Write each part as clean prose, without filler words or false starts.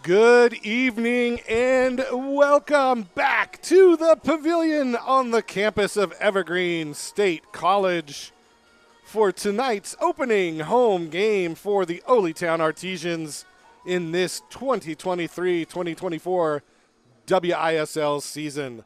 Good evening and welcome back to the pavilion on the campus of Evergreen State College for tonight's opening home game for the Oly-Pen Artesians in this 2023-2024 WISL season.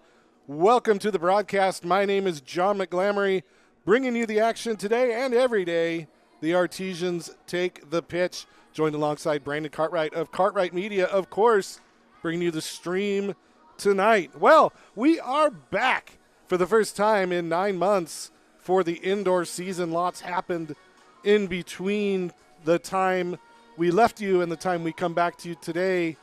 Welcome to the broadcast. My name is John McGlamory, bringing you the action today and every day. The Artesians take the pitch. Joined alongside Brandon Cartwright of Cartwright Media, of course, bringing you the stream tonight. Well, we are back for the first time in 9 months for the indoor season. Lots happened in between the time we left you and the time we come back to you today.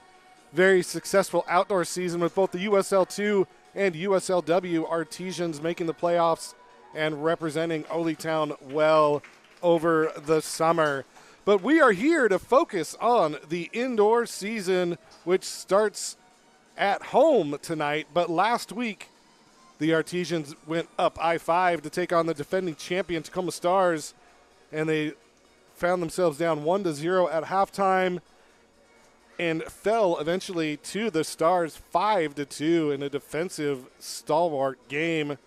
Very successful outdoor season with both the USL2 and USLW Artesians making the playoffs and representing Oly-Pen well over the summer. But we are here to focus on the indoor season, which starts at home tonight. But last week, the Artesians went up I-5 to take on the defending champion Tacoma Stars, and they found themselves down 1-0 at halftime and fell eventually to the Stars 5-2 in a defensive stalwart game.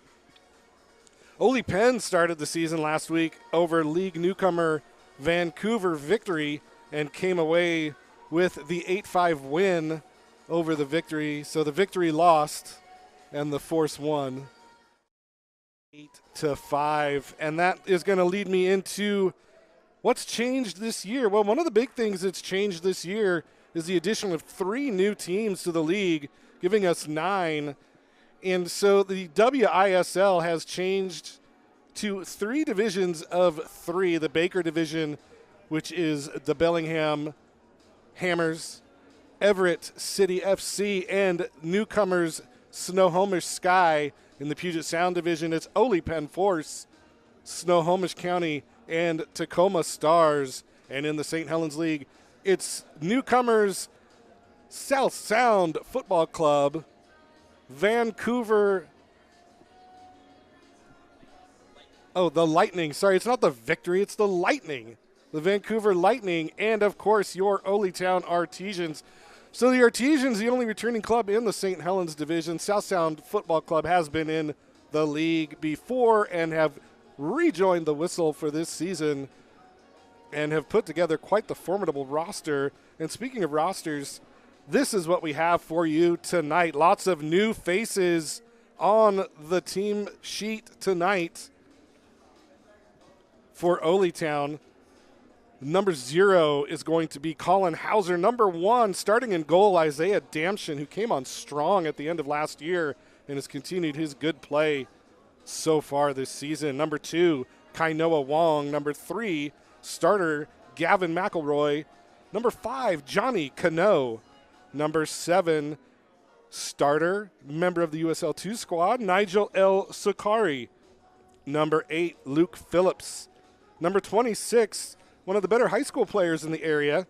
Oly-Pen started the season last week over league newcomer Vancouver Victory and came away with the 8-5 win over the Victory. So the Victory lost and the Force won 8-5. And that is going to lead me into what's changed this year. Well, one of the big things that's changed this year is the addition of 3 new teams to the league, giving us 9. And so the WISL has changed to 3 divisions of 3. The Baker division, which is the Bellingham Hammers, Everett City FC, and newcomers Snohomish Sky. In the Puget Sound division, it's Oly-Pen Force, Snohomish County, and Tacoma Stars. And in the St. Helens League, it's newcomers South Sound Football Club, Vancouver. Oh, the Lightning. Sorry, it's not the Victory, it's the Lightning. The Vancouver Lightning, and, of course, your Oly-Pen Artesians. So the Artesians, the only returning club in the St. Helens division. South Sound Football Club has been in the league before and have rejoined the WISL for this season and have put together quite the formidable roster. And speaking of rosters, this is what we have for you tonight. Lots of new faces on the team sheet tonight. For Oly-Pen, number 0 is going to be Colin Hauser. Number 1, starting in goal, Isaiah Damshin, who came on strong at the end of last year and has continued his good play so far this season. Number 2, Kainoa Wong. Number 3, starter Gavin McElroy. Number 5, Johnny Cano. Number 7, starter, member of the USL2 squad, Nigel L. Sakari. Number 8, Luke Phillips. Number 26, one of the better high school players in the area,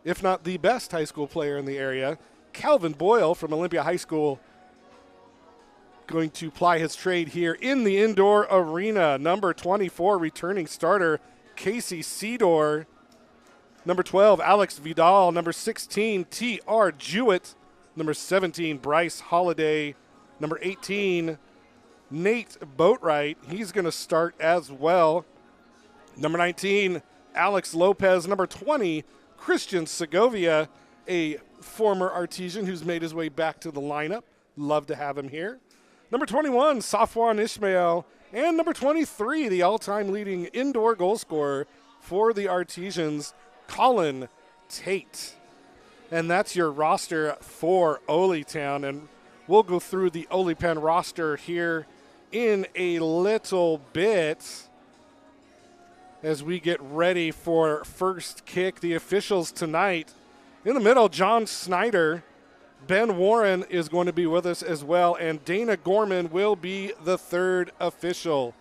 if not the best high school player in the area, Calvin Boyle from Olympia High School, going to ply his trade here in the indoor arena. Number 24, returning starter, Casey Seedor. Number 12, Alex Vidal. Number 16, T.R. Jewett. Number 17, Bryce Holiday. Number 18, Nate Boatwright. He's going to start as well. Number 19, Alex Lopez. Number 20, Christian Segovia, a former Artesian who's made his way back to the lineup. Love to have him here. Number 21, Safwan Ishmael. And number 23, the all-time leading indoor goal scorer for the Artesians, Colin Tate. And that's your roster for Oly-Pen. And we'll go through the Oly-Pen roster here in a little bit as we get ready for first kick. The officials tonight, in the middle, John Snyder. Ben Warren is going to be with us as well, and Dana Gorman will be the third official.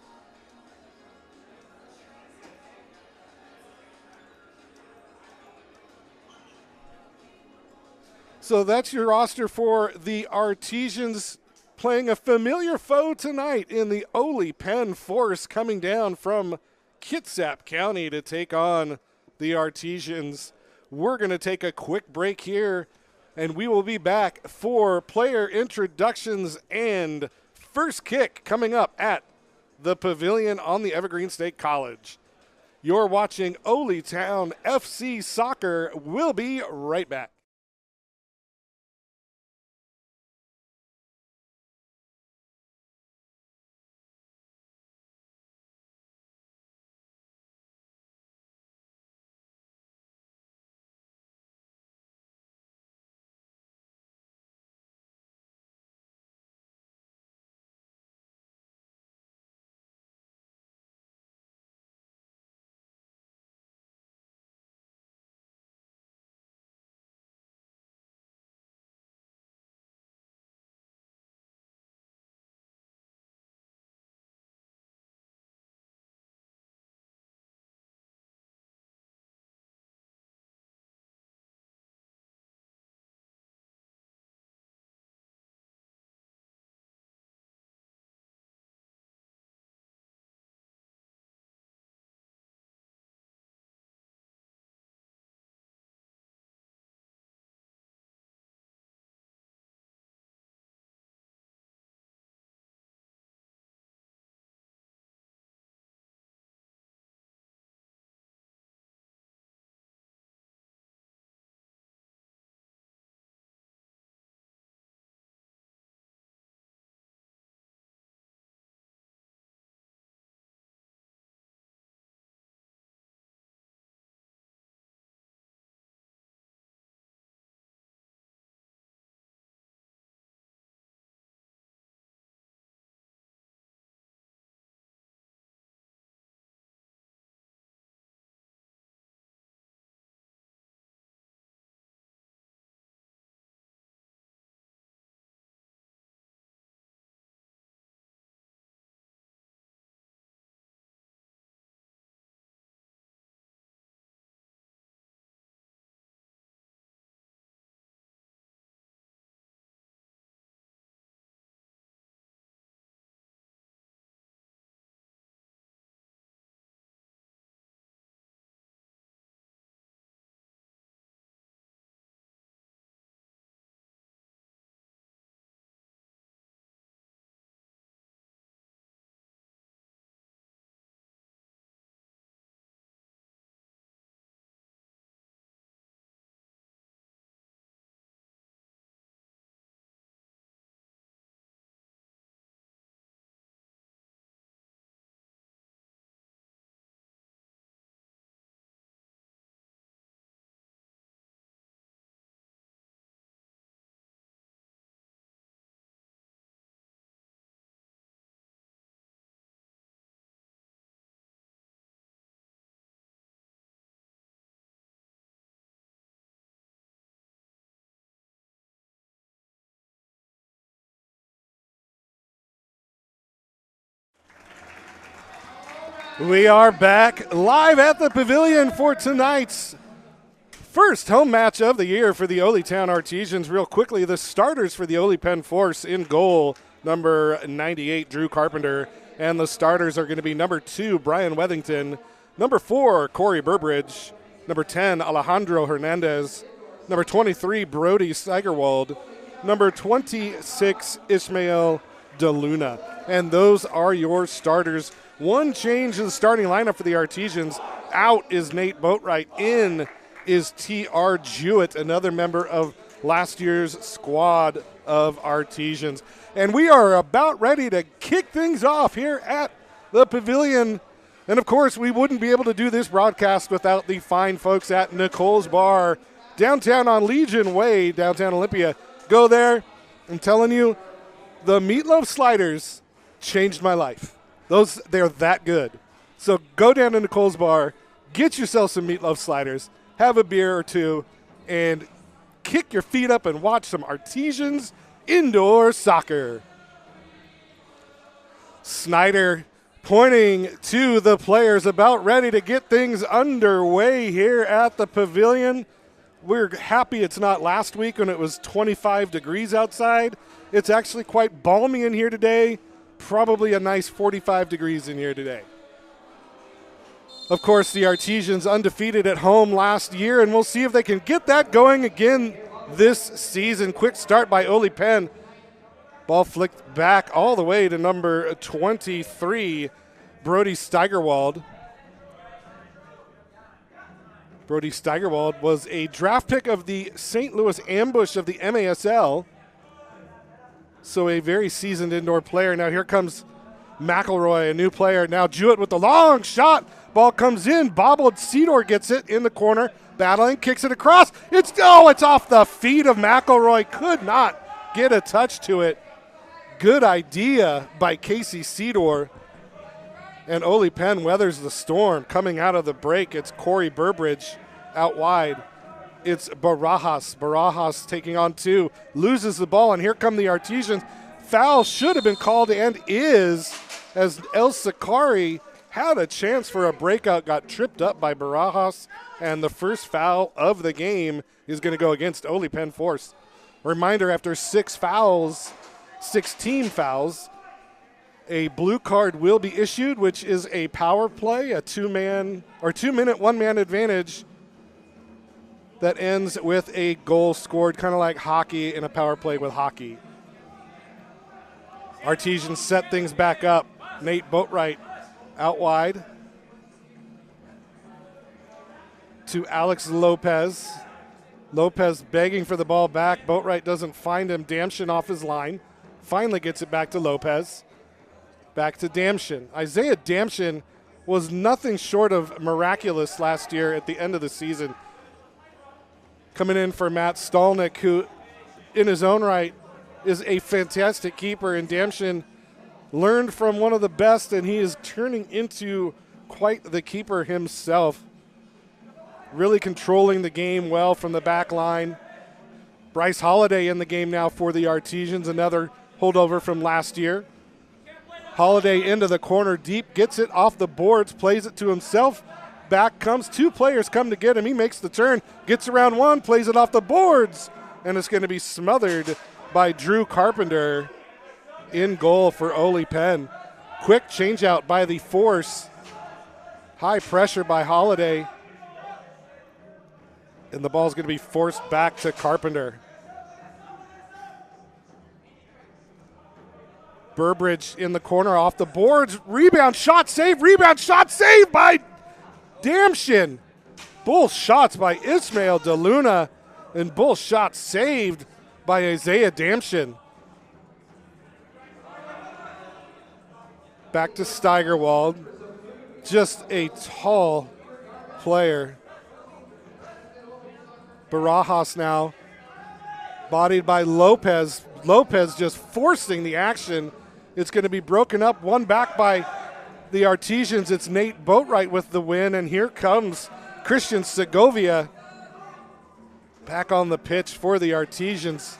So that's your roster for the Artesians, playing a familiar foe tonight in the Oly-Pen Force, coming down from Kitsap County to take on the Artesians. We're going to take a quick break here and we will be back for player introductions and first kick coming up at the Pavilion on the Evergreen State College. You're watching Oly-Town FC Soccer. We'll be right back. We are back live at the Pavilion for tonight's first home match of the year for the Oly-Town Artesians. Real quickly, the starters for the Oly-Pen Force: in goal, number 98, Drew Carpenter. And the starters are going to be number 2, Brian Wethington, number 4, Corey Burbridge, number 10, Alejandro Hernandez, number 23, Brody Steigerwald, number 26, Ishmael DeLuna. And those are your starters. One change in the starting lineup for the Artesians. Out is Nate Boatwright. In is T.R. Jewett, another member of last year's squad of Artesians. And we are about ready to kick things off here at the Pavilion. And, of course, we wouldn't be able to do this broadcast without the fine folks at Nicole's Bar, downtown on Legion Way, downtown Olympia. Go there. I'm telling you, the meatloaf sliders changed my life. They're that good. So go down to Nicole's Bar, get yourself some meatloaf sliders, have a beer or two, and kick your feet up and watch some Artesians indoor soccer. Snyder pointing to the players, about ready to get things underway here at the Pavilion. We're happy it's not last week when it was 25 degrees outside. It's actually quite balmy in here today. Probably a nice 45 degrees in here today. Of course, the Artesians undefeated at home last year, and we'll see if they can get that going again this season. Quick start by Oly-Pen. Ball flicked back all the way to number 23, Brody Steigerwald. Brody Steigerwald was a draft pick of the St. Louis Ambush of the MASL. So a very seasoned indoor player. Now here comes McElroy, a new player. Now Jewett with the long shot. Ball comes in. Bobbled. Cedar gets it in the corner. Battling. Kicks it across. It's off the feet of McElroy. Could not get a touch to it. Good idea by Casey Cedar. And Oly-Pen weathers the storm. Coming out of the break, it's Corey Burbridge out wide. It's Barajas. Barajas taking on two. Loses the ball, and here come the Artesians. Foul should have been called and is, as El Sakari had a chance for a breakout, got tripped up by Barajas, and the first foul of the game is going to go against Oly-Pen Force. Reminder, after 16 fouls, a blue card will be issued, which is a power play, a 2-minute, one-man advantage that ends with a goal scored, kind of like hockey in a power play with hockey. Artesians set things back up. Nate Boatwright out wide to Alex Lopez. Lopez begging for the ball back. Boatwright doesn't find him. Damshin off his line. Finally gets it back to Lopez. Back to Damshin. Isaiah Damshin was nothing short of miraculous last year at the end of the season. Coming in for Matt Stolnick, who in his own right is a fantastic keeper, and Damshin learned from one of the best, and he is turning into quite the keeper himself. Really controlling the game well from the back line. Bryce Holiday in the game now for the Artesians, another holdover from last year. Holiday into the corner deep, gets it off the boards, plays it to himself. Back comes, two players come to get him. He makes the turn, gets around one, plays it off the boards, and it's going to be smothered by Drew Carpenter in goal for Oly-Pen. Quick change out by the Force. High pressure by Holiday. And the ball's going to be forced back to Carpenter. Burbridge in the corner off the boards. Rebound, shot, save by Damshin. Bull shots by Ismail DeLuna, and bull shots saved by Isaiah Damshin. Back to Steigerwald. Just a tall player. Barajas now, bodied by Lopez. Lopez just forcing the action. It's going to be broken up, one back by the Artesians. It's Nate Boatwright with the win, and here comes Christian Segovia back on the pitch for the Artesians.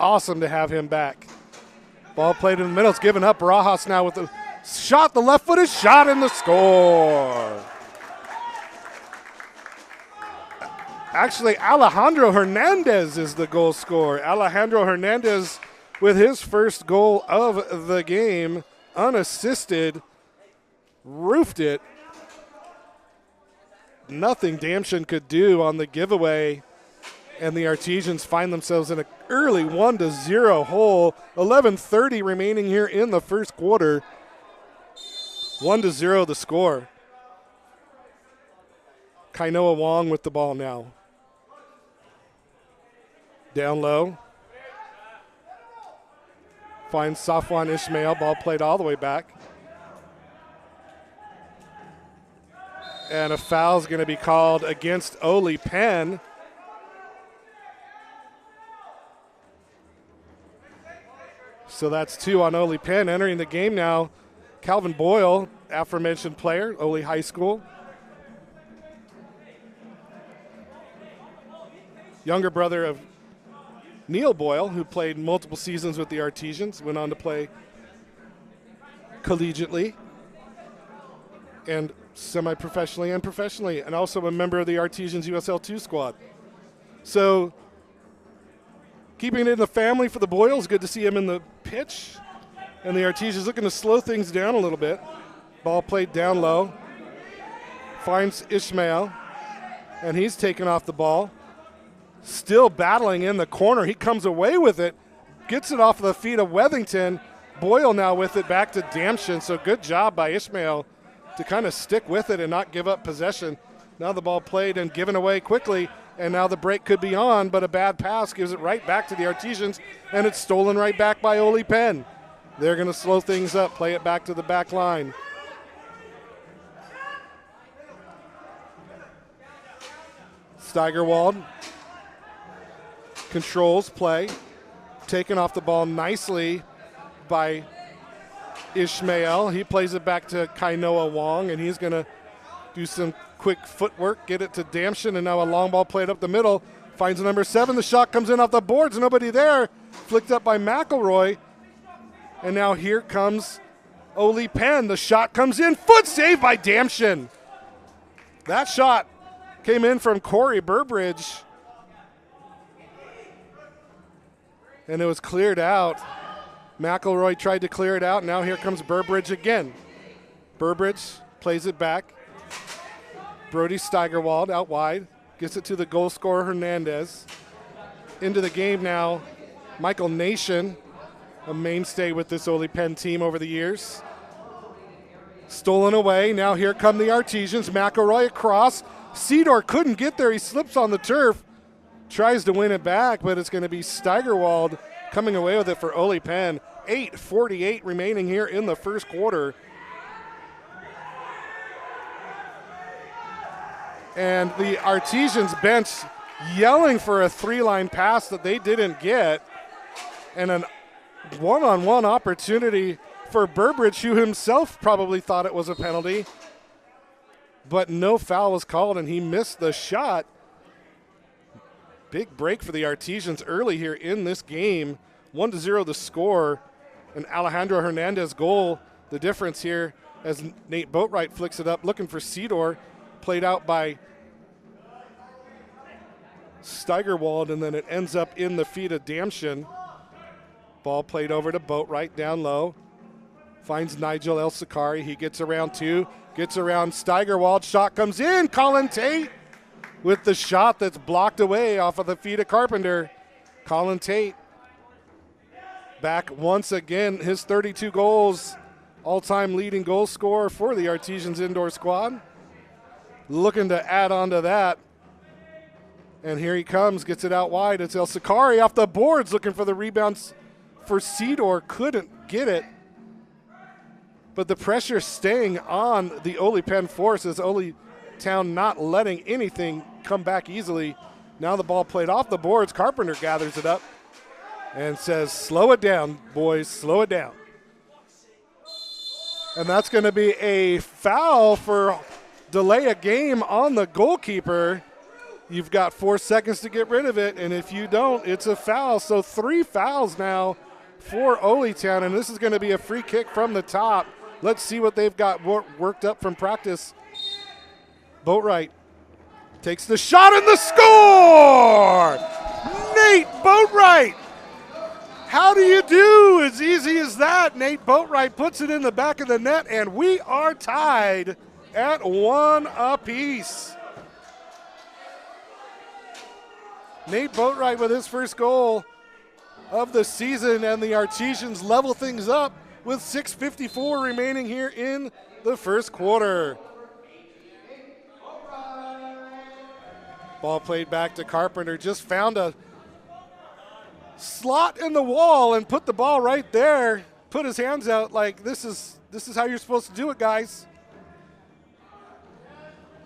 Awesome to have him back. Ball played in the middle. It's given up. Barajas now with the shot, the left-footed shot, and the score. Actually, Alejandro Hernandez is the goal scorer. Alejandro Hernandez with his first goal of the game, unassisted, roofed it. Nothing Damshin could do on the giveaway, and the Artesians find themselves in an early 1-0 hole. 11:30 remaining here in the first quarter. 1-0 the score. Kainoa Wong with the ball now. Down low. Finds Safwan Ishmael. Ball played all the way back. And a foul is going to be called against Oly-Pen. So that's 2 on Oly-Pen. Entering the game now, Calvin Boyle, aforementioned player, Oly High School. Younger brother of Neil Boyle, who played multiple seasons with the Artesians, went on to play collegiately and semi-professionally and professionally, and also a member of the Artesians USL2 squad. So keeping it in the family for the Boyles. Good to see him in the pitch. And the Artesians looking to slow things down a little bit. Ball played down low. Finds Ishmael, and he's taken off the ball. still battling in the corner. He comes away with it, gets it off the feet of Wethington. Boyle now with it back to Damshin. So good job by Ishmael to kind of stick with it and not give up possession. Now the ball played and given away quickly, and now the break could be on, but a bad pass gives it right back to the Artesians, and it's stolen right back by Oly-Pen. They're going to slow things up, play it back to the back line. Steigerwald controls play, taken off the ball nicely by Ishmael. He plays it back to Kainoa Wong, and he's going to do some quick footwork, get it to Damshin, and now a long ball played up the middle. Finds number 7. The shot comes in off the boards. Nobody there. Flicked up by McElroy. And now here comes Oly-Pen. The shot comes in. Foot save by Damshin. That shot came in from Corey Burbridge. And it was cleared out. McElroy tried to clear it out. Now here comes Burbridge again. Burbridge plays it back. Brody Steigerwald out wide. Gets it to the goal scorer Hernandez. Into the game now, Michael Nation, a mainstay with this Oly-Pen team over the years. Stolen away. Now here come the Artesians. McElroy across. Cedar couldn't get there. He slips on the turf. Tries to win it back, but it's going to be Steigerwald coming away with it for Oly-Pen. 8:48 remaining here in the first quarter. And the Artesians bench yelling for a 3-line pass that they didn't get. And a one-on-one opportunity for Burbridge, who himself probably thought it was a penalty. But no foul was called, and he missed the shot. Big break for the Artesians early here in this game. 1-0 the score. An Alejandro Hernandez goal. The difference here as Nate Boatwright flicks it up, looking for Cedar. Played out by Steigerwald, and then it ends up in the feet of Damshin. Ball played over to Boatwright down low. Finds Nigel El Sakari. He gets around 2. Gets around Steigerwald. Shot comes in. Colin Tate with the shot that's blocked away off of the feet of Carpenter. Colin Tate back once again. His 32 goals. All-time leading goal scorer for the Artesians indoor squad. Looking to add on to that. And here he comes, gets it out wide. It's El Sakari off the boards looking for the rebounds for Cedar. Couldn't get it. But the pressure staying on the Oly-Pen force as Oly-Town not letting anything come back easily. Now the ball played off the boards. Carpenter gathers it up and says, slow it down, boys, slow it down. And that's going to be a foul for delay a game on the goalkeeper. You've got 4 seconds to get rid of it, and if you don't, it's a foul. So 3 fouls now for Oly-Town, and this is going to be a free kick from the top. Let's see what they've got worked up from practice. Boatwright takes the shot and the score! Nate Boatwright! How do you do? As easy as that. Nate Boatwright puts it in the back of the net, and we are tied at 1 apiece. Nate Boatwright with his first goal of the season, and the Artesians level things up with 6:54 remaining here in the first quarter. Ball played back to Carpenter. Just found a slot in the wall and put the ball right there. Put his hands out like this is how you're supposed to do it, guys.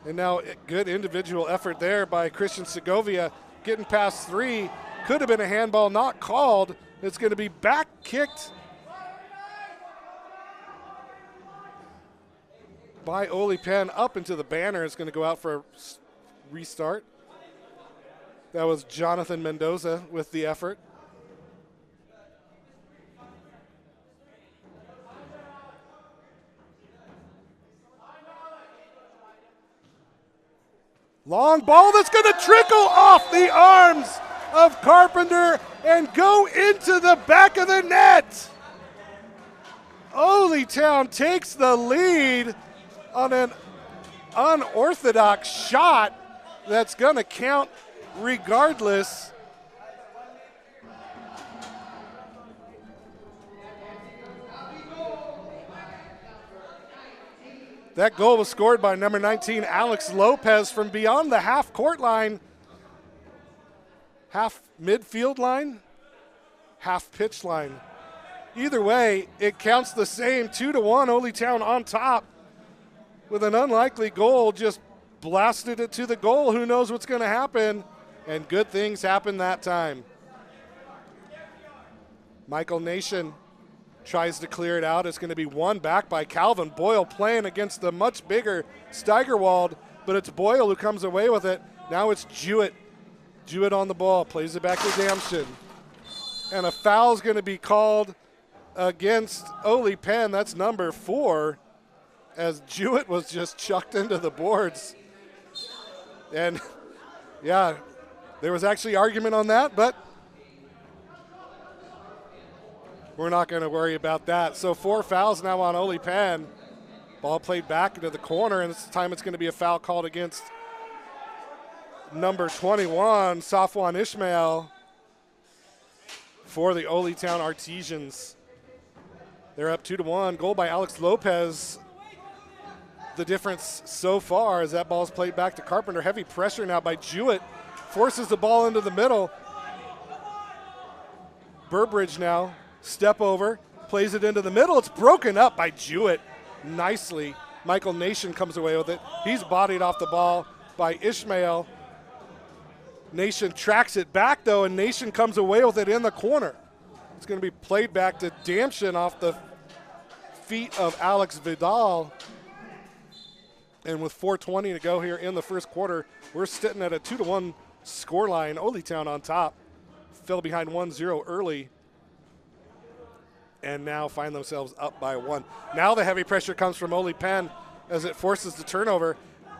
And now good individual effort there by Christian Segovia, getting past 3. Could have been a handball, not called. It's going to be back kicked by Oly-Pen up into the banner. It's going to go out for a restart. That was Jonathan Mendoza with the effort. Long ball that's going to trickle off the arms of Carpenter and go into the back of the net. Oly-Town takes the lead on an unorthodox shot that's going to count regardless. That goal was scored by number 19, Alex Lopez, from beyond the half-court line. Half midfield line, half pitch line. Either way, it counts the same. 2-1, Oly-Town on top with an unlikely goal. Just blasted it to the goal. Who knows what's going to happen? And good things happen that time. Michael Nation tries to clear it out. It's going to be won back by Calvin Boyle, playing against the much bigger Steigerwald, but it's Boyle who comes away with it. Now it's Jewett. Jewett on the ball, plays it back to Damson. And a foul's going to be called against Oly-Pen. That's number 4, as Jewett was just chucked into the boards. And, yeah, there was actually argument on that, but we're not going to worry about that. So 4 fouls now on Oly-Pen. Ball played back into the corner, and this time it's going to be a foul called against number 21, Safwan Ishmael, for the Oly-Town Artesians. They're up 2-1. Goal by Alex Lopez. The difference so far is that ball's played back to Carpenter. Heavy pressure now by Jewett. Forces the ball into the middle. Burbridge now, step over, plays it into the middle. It's broken up by Jewett nicely. Michael Nation comes away with it. He's bodied off the ball by Ishmael. Nation tracks it back, though, and Nation comes away with it in the corner. It's going to be played back to Damson off the feet of Alex Vidal. And with 4:20 to go here in the first quarter, we're sitting at a 2-1 scoreline. Oly-Town on top. Fell behind 1-0 early, and now find themselves up by 1. Now the heavy pressure comes from Oly-Pen as it forces the turnover.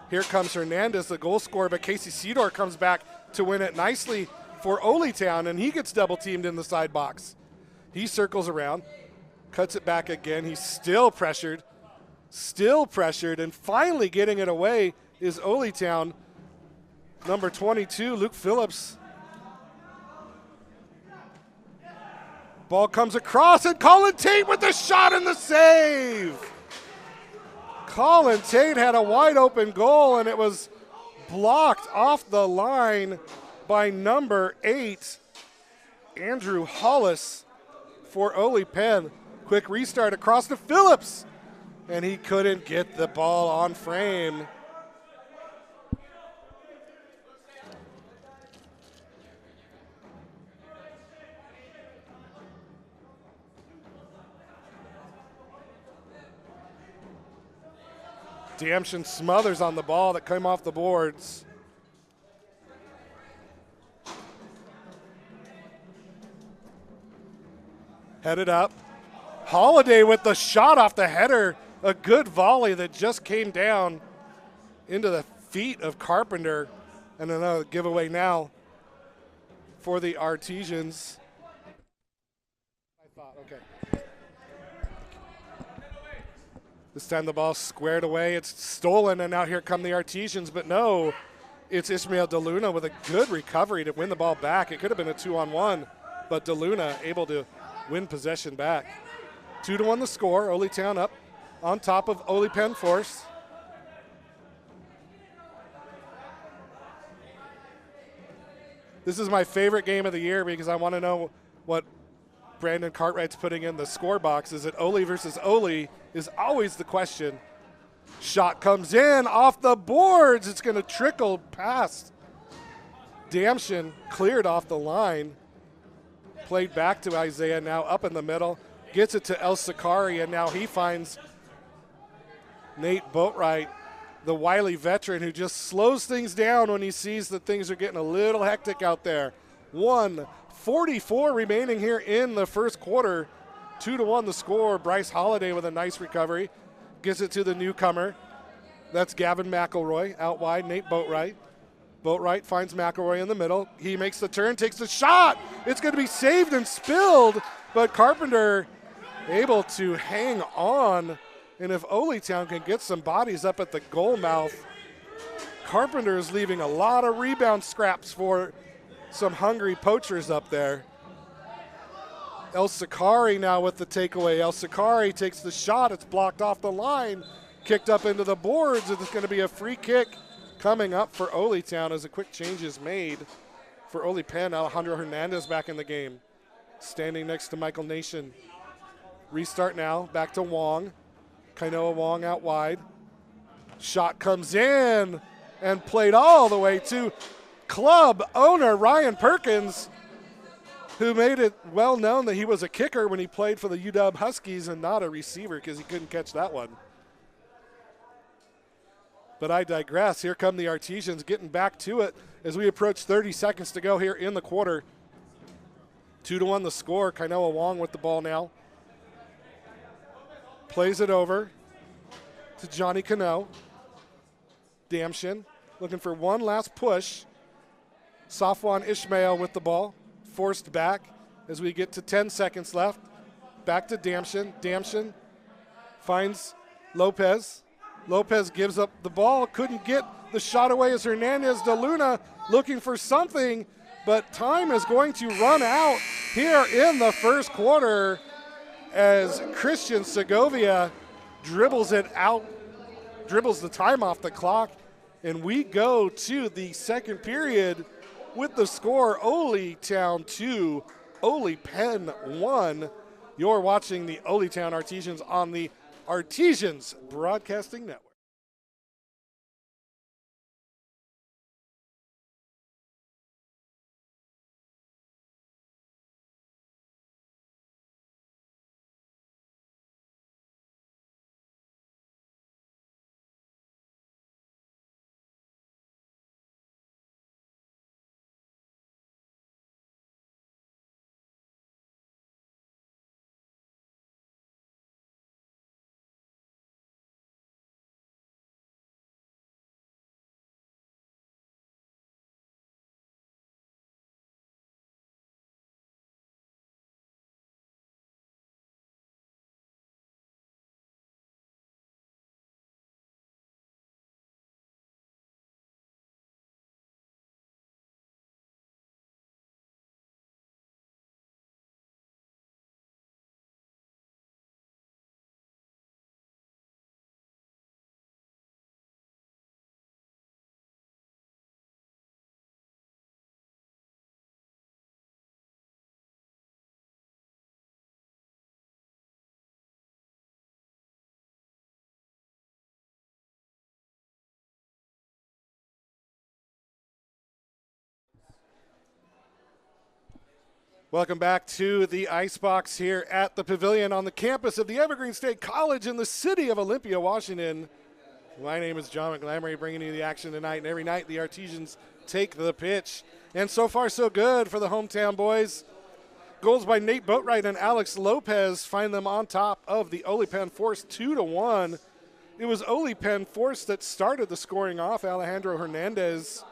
Here comes Hernandez, the goal scorer, but Casey Sedor comes back to win it nicely for Oly-Town, and he gets double-teamed in the side box. He circles around, cuts it back again. He's still pressured, and finally getting it away is Oly-Town. Number 22, Luke Phillips. Ball comes across, and Colin Tate with the shot and the save. Colin Tate had a wide open goal, and it was blocked off the line by number 8, Andrew Hollis, for Oly-Pen. Quick restart across to Phillips, and he couldn't get the ball on frame. Damson smothers on the ball that came off the boards. Headed up. Holiday with the shot off the header. A good volley that just came down into the feet of Carpenter. And another giveaway now for the Artesians. I thought, okay. This time the ball squared away. It's stolen, and now here come the Artesians. But no, it's Ishmael DeLuna with a good recovery to win the ball back. It could have been a 2-on-1, but DeLuna able to win possession back. 2-1 the score. Oly-Town up on top of Oly-Pen Force. This is my favorite game of the year because I want to know what Brandon Cartwright's putting in the score box. Is it Oly versus Oly is always the question. Shot comes in off the boards. It's going to trickle past Damson, cleared off the line. Played back to Isaiah, now up in the middle. Gets it to El Sakari, and now he finds Nate Boatwright, the wily veteran who just slows things down when he sees that things are getting a little hectic out there. 1:44 remaining here in the first quarter. 2-1 the score. Bryce Holiday with a nice recovery. Gives it to the newcomer. That's Gavin McElroy. Out wide, Nate Boatwright. Boatwright finds McElroy in the middle. He makes the turn, takes the shot. It's going to be saved and spilled, but Carpenter able to hang on. And if Oly-Town can get some bodies up at the goal mouth, Carpenter is leaving a lot of rebound scraps for some hungry poachers up there. El Sakari now with the takeaway. El Sakari takes the shot. It's blocked off the line. Kicked up into the boards. It's going to be a free kick coming up for Oly-Town as a quick change is made for Oly-Pen. Alejandro Hernandez back in the game, standing next to Michael Nation. Restart now. Back to Wong. Kainoa Wong out wide. Shot comes in and played all the way to club owner Ryan Perkins, who made it well known that he was a kicker when he played for the UW Huskies and not a receiver because he couldn't catch that one. But I digress. Here come the Artesians getting back to it as we approach 30 seconds to go here in the quarter. 2-1 the score. Kainoa Wong with the ball now. Plays it over to Johnny Cano. Damshin looking for one last push. Safwan Ishmael with the ball. Forced back as we get to 10 seconds left. Back to Damshin. Damshin finds Lopez. Lopez gives up the ball. Couldn't get the shot away as Hernandez de Luna looking for something, but time is going to run out here in the first quarter as Christian Segovia dribbles it out, dribbles the time off the clock, and we go to the second period with the score Oly-Town 2, Oly-Pen 1. You're watching the Oly-Town Artesians on the Artesians Broadcasting Network. Welcome back to the Icebox here at the Pavilion on the campus of the Evergreen State College in the city of Olympia, Washington. My name is John McGlamory, bringing you the action tonight, and every night the Artesians take the pitch. And so far so good for the hometown boys. Goals by Nate Boatwright and Alex Lopez find them on top of the Oly-Pen Force 2-1. It was Oly-Pen Force that started the scoring off. Alejandro Hernandez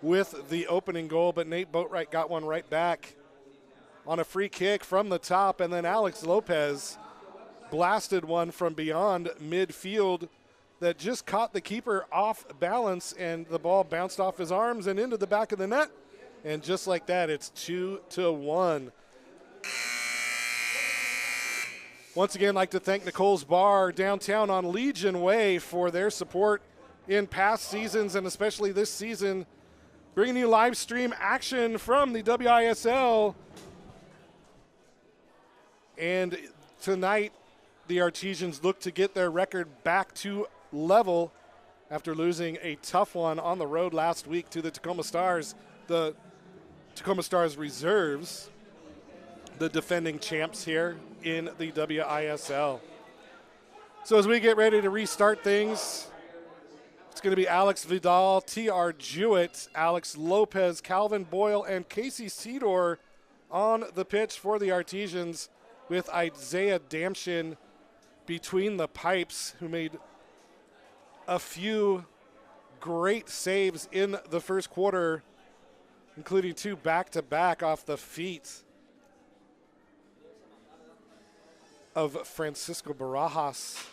with the opening goal, but Nate Boatwright got one right back on a free kick from the top, and then Alex Lopez blasted one from beyond midfield that just caught the keeper off balance, and the ball bounced off his arms and into the back of the net. And just like that, it's 2-1. Once again, I'd like to thank Nicole's Bar downtown on Legion Way for their support in past seasons and especially this season, bringing you live stream action from the WISL. And tonight, the Artesians look to get their record back to level after losing a tough one on the road last week to the Tacoma Stars. The Tacoma Stars reserves, the defending champs here in the WISL. So as we get ready to restart things, it's going to be Alex Vidal, T.R. Jewett, Alex Lopez, Calvin Boyle, and Casey Seedor on the pitch for the Artesians, with Isaiah Damshin between the pipes, who made a few great saves in the first quarter, including two back-to-back off the feet of Francisco Barajas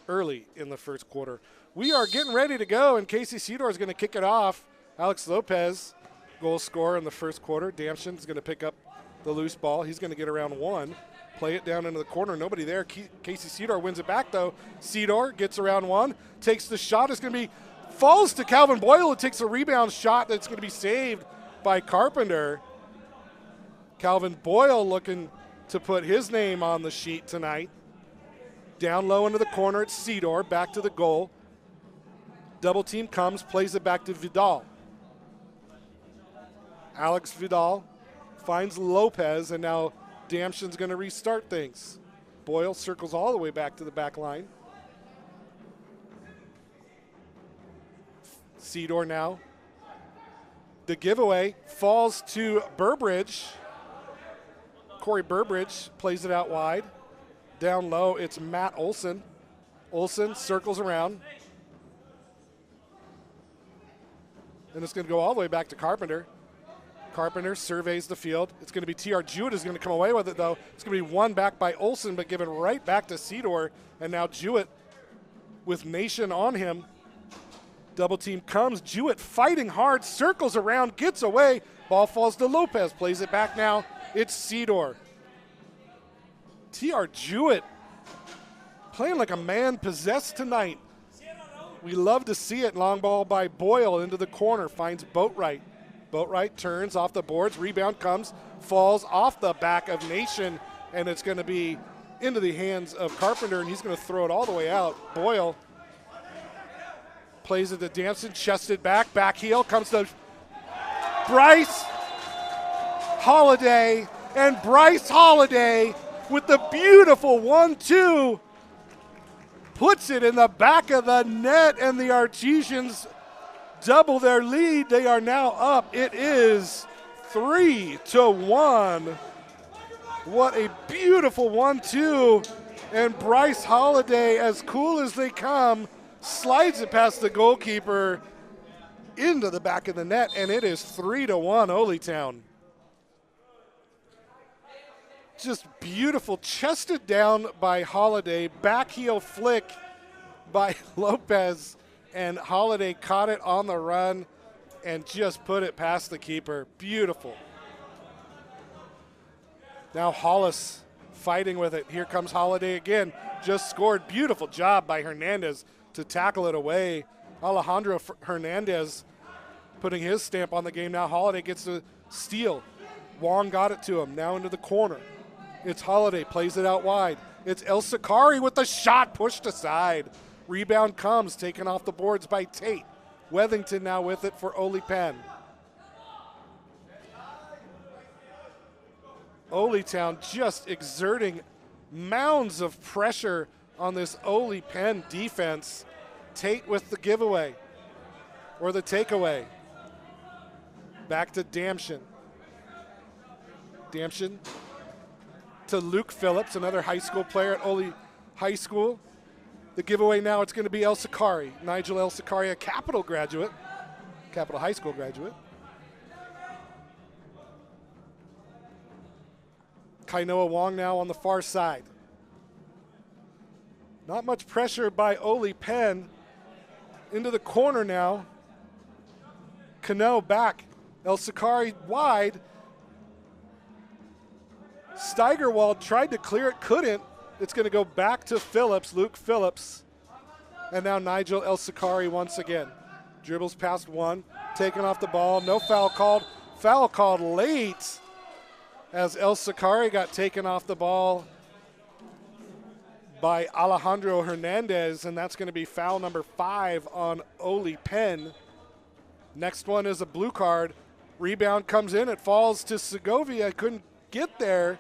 early in the first quarter. We are getting ready to go, and Casey Cedar is going to kick it off. Alex Lopez, goal scorer in the first quarter. Damshin is going to pick up the loose ball. He's going to get around one. Play it down into the corner. Nobody there. Casey Cedar wins it back, though. Cedar gets around one, takes the shot. It's going to be, falls to Calvin Boyle. It takes a rebound shot that's going to be saved by Carpenter. Calvin Boyle looking to put his name on the sheet tonight. Down low into the corner. It's Cedar. Back to the goal. Double team comes, plays it back to Vidal. Alex Vidal finds Lopez, and now Damshin's going to restart things. Boyle circles all the way back to the back line. Cedar now. The giveaway falls to Burbridge. Corey Burbridge plays it out wide. Down low, it's Matt Olson. Olson circles around. And it's going to go all the way back to Carpenter. Carpenter surveys the field. It's going to be T.R. Jewett is going to come away with it, though. It's going to be won back by Olson, but given right back to Cedar. And now Jewett with Nation on him. Double team comes. Jewett fighting hard, circles around, gets away. Ball falls to Lopez. Plays it back now. It's Cedar. T.R. Jewett playing like a man possessed tonight. We love to see it. Long ball by Boyle into the corner. Finds Boatwright. Boatwright turns off the boards. Rebound comes. Falls off the back of Nation. And it's going to be into the hands of Carpenter. And he's going to throw it all the way out. Boyle plays it to Damson. Chested back. Back heel. Comes to Bryce Holiday. And Bryce Holiday with the beautiful 1-2. Puts it in the back of the net, and the Artesians double their lead. They are now up. It is 3-1. What a beautiful 1-2. And Bryce Holiday, as cool as they come, slides it past the goalkeeper into the back of the net, and it is 3-1 Oly-Town. Just beautiful, chested down by Holiday, back heel flick by Lopez, and Holiday caught it on the run and just put it past the keeper. Beautiful. Now Hollis fighting with it. Here comes Holiday again. Just scored. Beautiful job by Hernandez to tackle it away. Alejandro Hernandez putting his stamp on the game. Now Holiday gets to steal. Wong got it to him. Now into the corner. It's Holiday, plays it out wide. It's El Sakari with the shot pushed aside. Rebound comes, taken off the boards by Tate. Wethington now with it for Oly-Pen. Oly-Town just exerting mounds of pressure on this Oly-Pen defense. Tate with the giveaway, or the takeaway. Back to Damshin. Damshin to Luke Phillips, another high school player at Oly High School. The giveaway now, it's going to be El Sakari. Nigel El Sakari, a Capital graduate, Capital High School graduate. Kainoa Wong now on the far side. Not much pressure by Oly-Pen. Into the corner now. Cano back. El Sakari wide. Steigerwald tried to clear it, couldn't. It's going to go back to Phillips, Luke Phillips. And now Nigel El Sakari once again. Dribbles past one, taken off the ball, no foul called. Foul called late as El Sakari got taken off the ball by Alejandro Hernandez, and that's going to be foul number 5 on Oly-Pen. Next one is a blue card. Rebound comes in, it falls to Segovia, couldn't get there.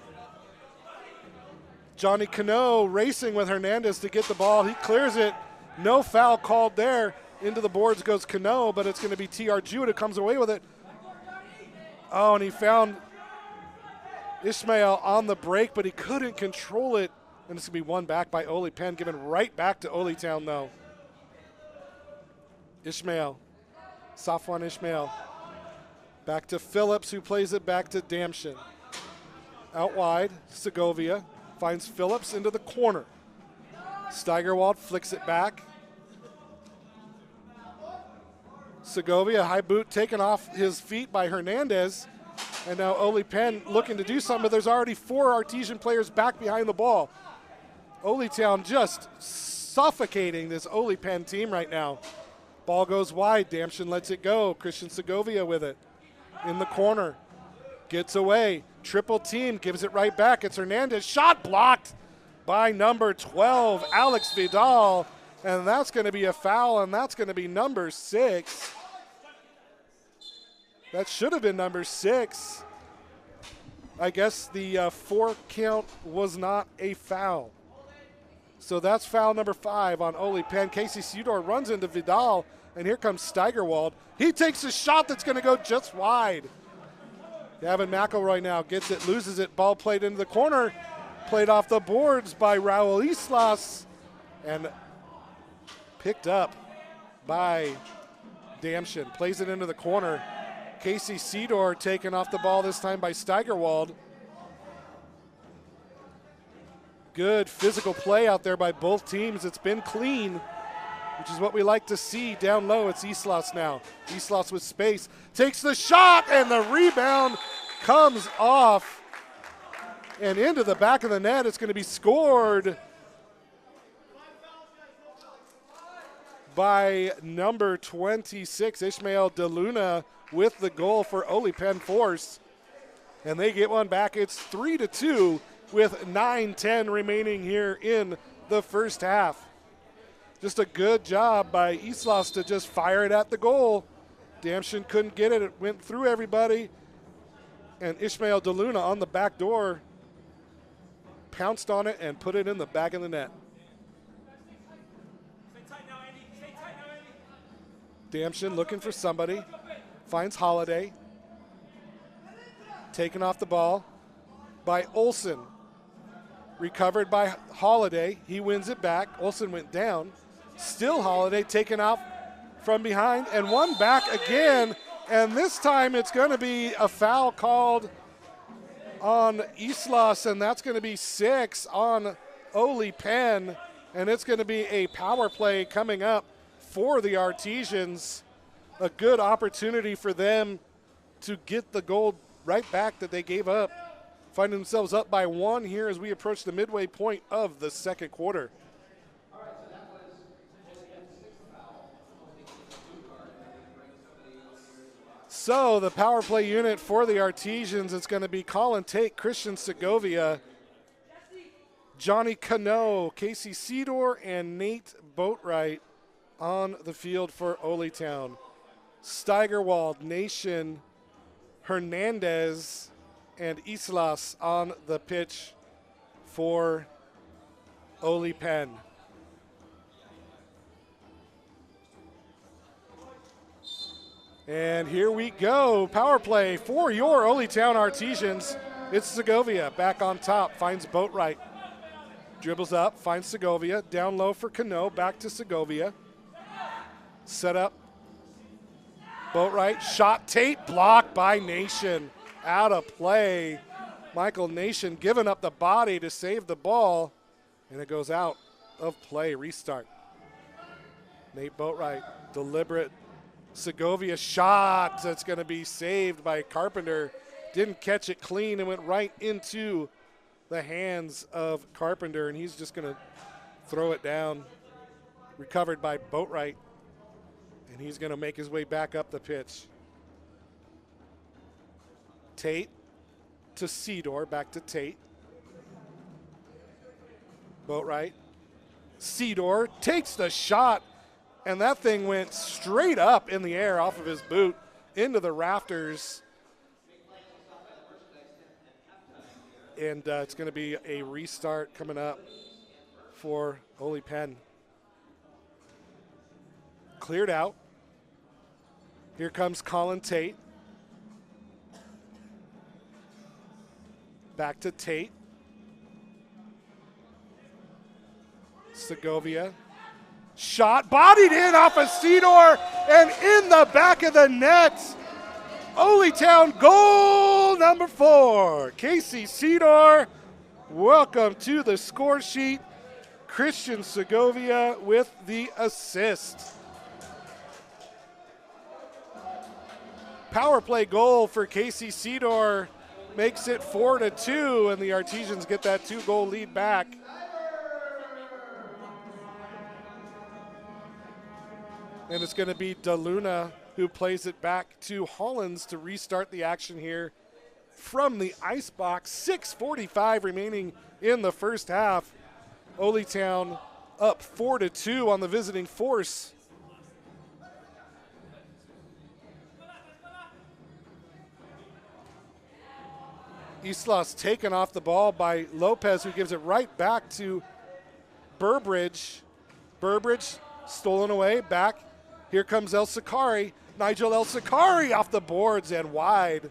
Johnny Cano racing with Hernandez to get the ball. He clears it. No foul called there. Into the boards goes Cano, but it's going to be T.R. Jewett who comes away with it. Oh, and he found Ishmael on the break, but he couldn't control it. And it's going to be won back by Oly-Pen, given right back to Oly-Town, though. Ishmael. Safwan Ishmael. Back to Phillips, who plays it back to Damshin. Out wide, Segovia finds Phillips into the corner. Steigerwald flicks it back. Segovia, high boot taken off his feet by Hernandez. And now Oly-Pen looking to do something, but there's already 4 Artesian players back behind the ball. Olytown just suffocating this Oly-Pen team right now. Ball goes wide. Damshin lets it go. Christian Segovia with it in the corner. Gets away. Triple team gives it right back. It's Hernandez. Shot blocked by number 12, Alex Vidal. And that's going to be a foul, and that's going to be number 6. That should have been number 6. I guess the 4 count was not a foul. So that's foul number 5 on Oly-Pen. Casey Sudor runs into Vidal, and here comes Steigerwald. He takes a shot that's going to go just wide. Gavin McElroy now gets it, loses it. Ball played into the corner. Played off the boards by Raul Islas, and picked up by Damshin. Plays it into the corner. Casey Sudor taken off the ball this time by Steigerwald. Good physical play out there by both teams. It's been clean, which is what we like to see. Down low, it's Islas now. Islas with space. Takes the shot, and the rebound comes off and into the back of the net. It's going to be scored by number 26, Ishmael DeLuna, with the goal for Oly-Pen Force. And they get one back. It's 3-2 with 9:10 remaining here in the first half. Just a good job by Islas to just fire it at the goal. Damshin couldn't get it. It went through everybody. And Ishmael DeLuna on the back door pounced on it and put it in the back of the net. Damshin looking for somebody. Finds Holiday. Taken off the ball by Olsen. Recovered by Holiday. He wins it back. Olsen went down. Still Holiday taken off from behind and one back again. And this time it's going to be a foul called on Islas, and that's going to be 6 on Oly-Pen. And it's going to be a power play coming up for the Artesians. A good opportunity for them to get the goal right back that they gave up. Finding themselves up by 1 here as we approach the midway point of the second quarter. So the power play unit for the Artesians, it's going to be Colin Tate, Christian Segovia, Johnny Cano, Casey Sudor, and Nate Boatwright on the field for Olytown. Steigerwald, Nation, Hernandez, and Islas on the pitch for Oly-Pen. And here we go. Power play for your Olytown Artesians. It's Segovia back on top, finds Boatwright. Dribbles up, finds Segovia. Down low for Cano, back to Segovia. Set up. Boatwright, shot, Tate, blocked by Nation. Out of play. Michael Nation giving up the body to save the ball, and it goes out of play. Restart. Nate Boatwright, deliberate Segovia shot that's going to be saved by Carpenter. Didn't catch it clean and went right into the hands of Carpenter, and he's just going to throw it down. Recovered by Boatwright, and he's going to make his way back up the pitch. Tate to Sudor, back to Tate. Boatwright. Sudor takes the shot, and that thing went straight up in the air off of his boot into the rafters. And it's going to be a restart coming up for Oly-Pen. Cleared out. Here comes Colin Tate. Back to Tate. Segovia. Shot, bodied in off of Sudor, and in the back of the net. Olytown goal number 4. Casey Sudor, welcome to the score sheet. Christian Segovia with the assist. Power play goal for Casey Cedar makes it 4-2, and the Artesians get that 2-goal lead back. And it's going to be DeLuna who plays it back to Hollins to restart the action here from the ice box. 6:45 remaining in the first half. Oly-Town up 4-2 on the visiting force. Islas taken off the ball by Lopez, who gives it right back to Burbridge. Burbridge stolen away, back. Here comes El Sakari. Nigel El Sakari off the boards and wide.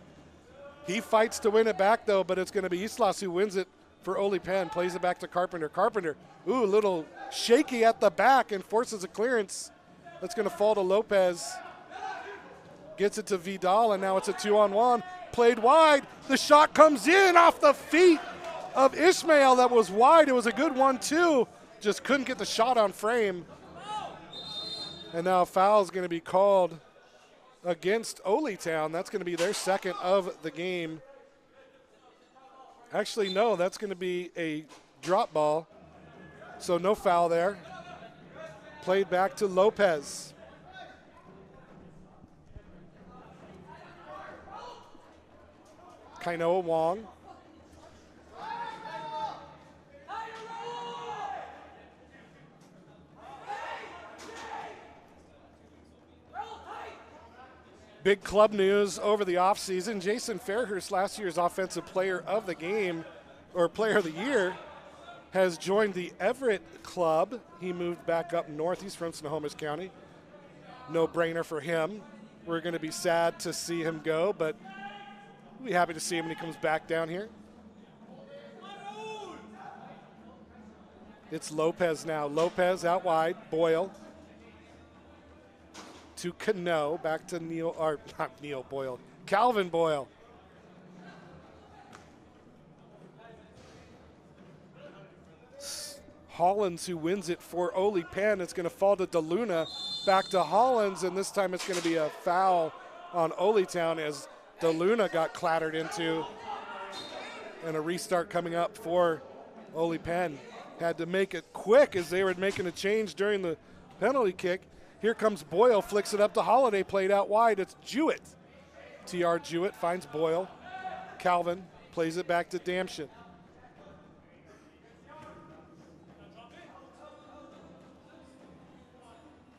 He fights to win it back, though, but it's going to be Islas who wins it for Oly-Pen. Plays it back to Carpenter. Carpenter, ooh, a little shaky at the back and forces a clearance. That's going to fall to Lopez. Gets it to Vidal, and now it's a 2-on-1. Played wide. The shot comes in off the feet of Ishmael. That was wide. It was a good 1-2. Just couldn't get the shot on frame. And now a foul is going to be called against Oly-Town. That's going to be their second of the game. Actually, no, that's going to be a drop ball. So no foul there. Played back to Lopez. Kainoa Wong. Big club news over the offseason. Jason Fairhurst, last year's offensive player of the game, or player of the year, has joined the Everett club. He moved back up north. He's from Snohomish County. No brainer for him. We're going to be sad to see him go, but we'll be happy to see him when he comes back down here. It's Lopez now. Lopez out wide. Boyle to Cano. Back to Neil, or not Neil Boyle. Calvin Boyle. Hollins who wins it for Oly-Pen. It's going to fall to DeLuna. Back to Hollins, and this time it's going to be a foul on Oly-Town as DeLuna got clattered into, and a restart coming up for Oly-Pen. Had to make it quick as they were making a change during the penalty kick. Here comes Boyle, flicks it up to Holiday, played out wide. It's Jewett. T.R. Jewett finds Boyle. Calvin plays it back to Damshin.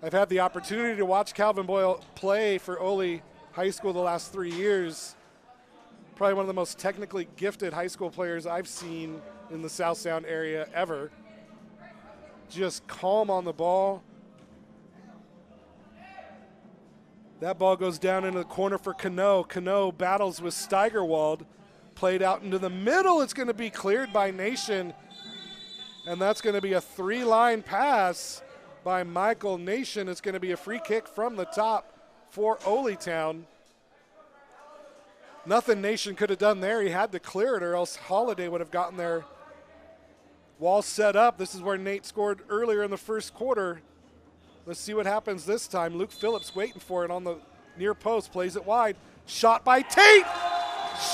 I've had the opportunity to watch Calvin Boyle play for Oly High School the last 3 years. Probably one of the most technically gifted high school players I've seen in the South Sound area ever. Just calm on the ball. That ball goes down into the corner for Cano. Cano battles with Steigerwald. Played out into the middle. It's going to be cleared by Nation. And that's going to be a 3-line pass by Michael Nation. It's going to be a free kick from the top for Oly-Town. Nothing Nation could have done there. He had to clear it or else Holiday would have gotten there. Wall set up. This is where Nate scored earlier in the first quarter. Let's see what happens this time. Luke Phillips waiting for it on the near post. Plays it wide. Shot by Tate.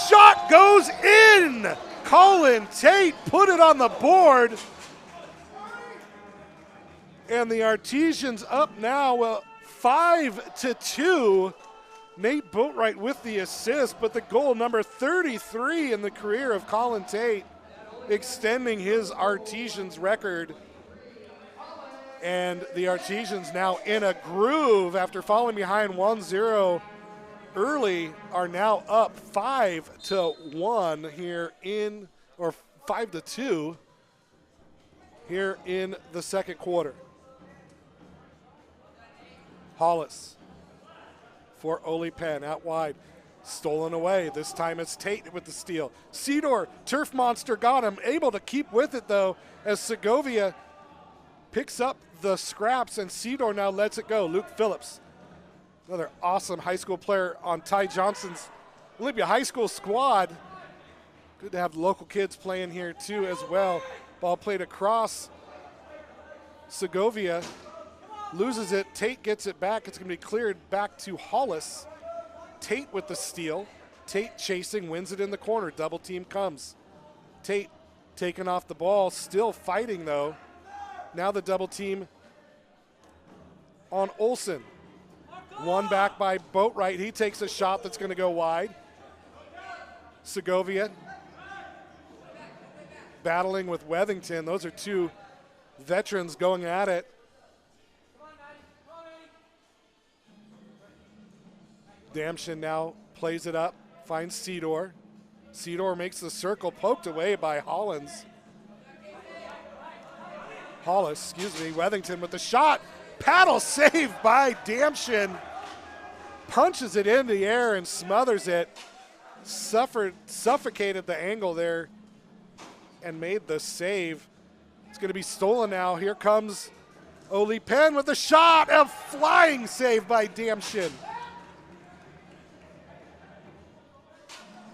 Shot goes in. Colin Tate put it on the board. And the Artesians up now 5-2. Nate Boatwright with the assist, but the goal number 33 in the career of Colin Tate, extending his Artesians record. And the Artesians now in a groove after falling behind 1-0 early, are now up 5-1 here in, or 5-2 here in the second quarter. Hollis for Oly-Pen out wide. Stolen away. This time it's Tate with the steal. Cedar, Turf Monster got him. Able to keep with it though as Segovia picks up the scraps and Cedar now lets it go. Luke Phillips, another awesome high school player on Ty Johnson's Olympia High School squad. Good to have the local kids playing here too as well. Ball played across. Segovia loses it. Tate gets it back. It's going to be cleared back to Hollis. Tate with the steal. Tate chasing, wins it in the corner. Double team comes. Tate taking off the ball, still fighting though. Now the double team on Olsen. One back by Boatwright. He takes a shot that's going to go wide. Segovia battling with Wethington. Those are two veterans going at it. Damshin now plays it up, finds Cedor. Cedor makes the circle, poked away by Hollis, Wethington with the shot. Paddle save by Damshin. Punches it in the air and smothers it. Suffocated the angle there and made the save. It's going to be stolen now. Here comes Oly-Pen with a shot. A flying save by Damshin.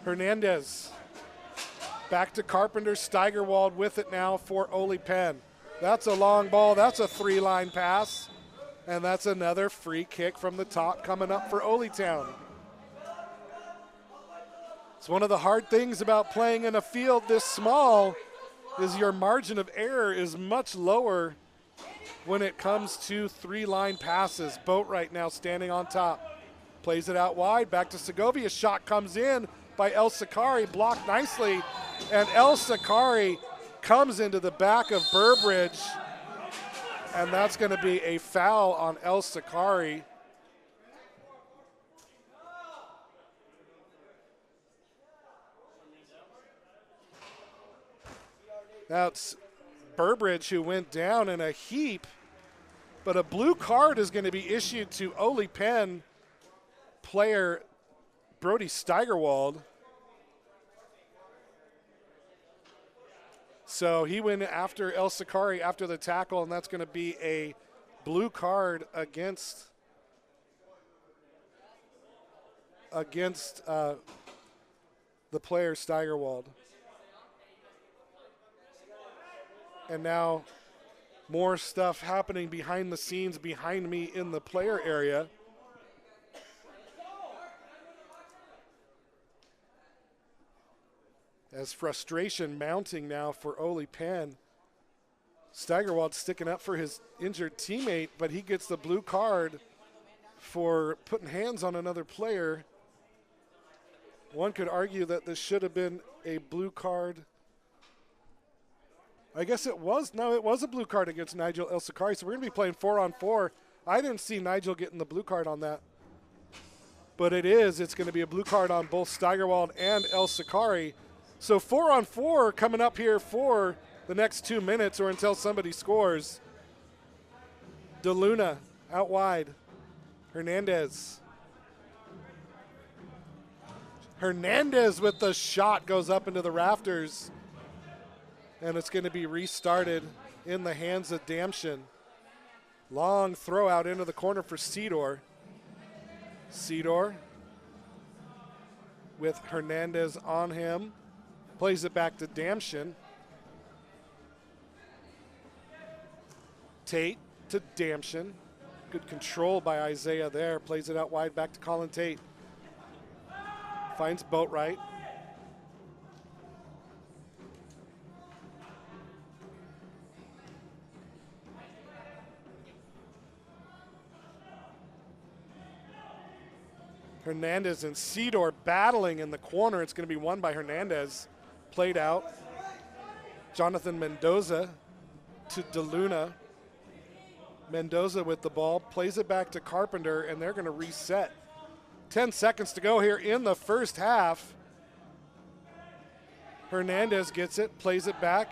Hernandez. Back to Carpenter. Steigerwald with it now for Oly-Pen. That's a long ball. That's a three-line pass. And that's another free kick from the top coming up for Olytown. It's one of the hard things about playing in a field this small is your margin of error is much lower when it comes to three-line passes. Boatwright now standing on top. Plays it out wide. Back to Segovia. Shot comes in by El Sakari, blocked nicely, and El Sakari comes into the back of Burbridge, and that's going to be a foul on El Sakari. That's Burbridge who went down in a heap, but a blue card is going to be issued to Oly-Pen player Brody Steigerwald. So he went after El Sakari after the tackle, and that's going to be a blue card against the player Steigerwald. And now more stuff happening behind the scenes behind me in the player area. As frustration mounting now for Oly-Pen. Steigerwald sticking up for his injured teammate, but he gets the blue card for putting hands on another player. One could argue that this should have been a blue card. I guess it was. No, it was a blue card against Nigel El Sakari, so we're going to be playing 4-on-4. I didn't see Nigel getting the blue card on that. But it is. It's going to be a blue card on both Steigerwald and El Sakari. So 4-on-4 coming up here for the next 2 minutes or until somebody scores. DeLuna out wide. Hernandez. Hernandez with the shot goes up into the rafters. And it's going to be restarted in the hands of Damshin. Long throw out into the corner for Cedor. Cedor with Hernandez on him. Plays it back to Damshin. Tate to Damshin. Good control by Isaiah there. Plays it out wide back to Colin Tate. Finds Boatwright. Hernandez and Cedor battling in the corner. It's going to be won by Hernandez. Played out. Jonathan Mendoza to DeLuna. Mendoza with the ball. Plays it back to Carpenter, and they're going to reset. 10 seconds to go here in the first half. Hernandez gets it. Plays it back.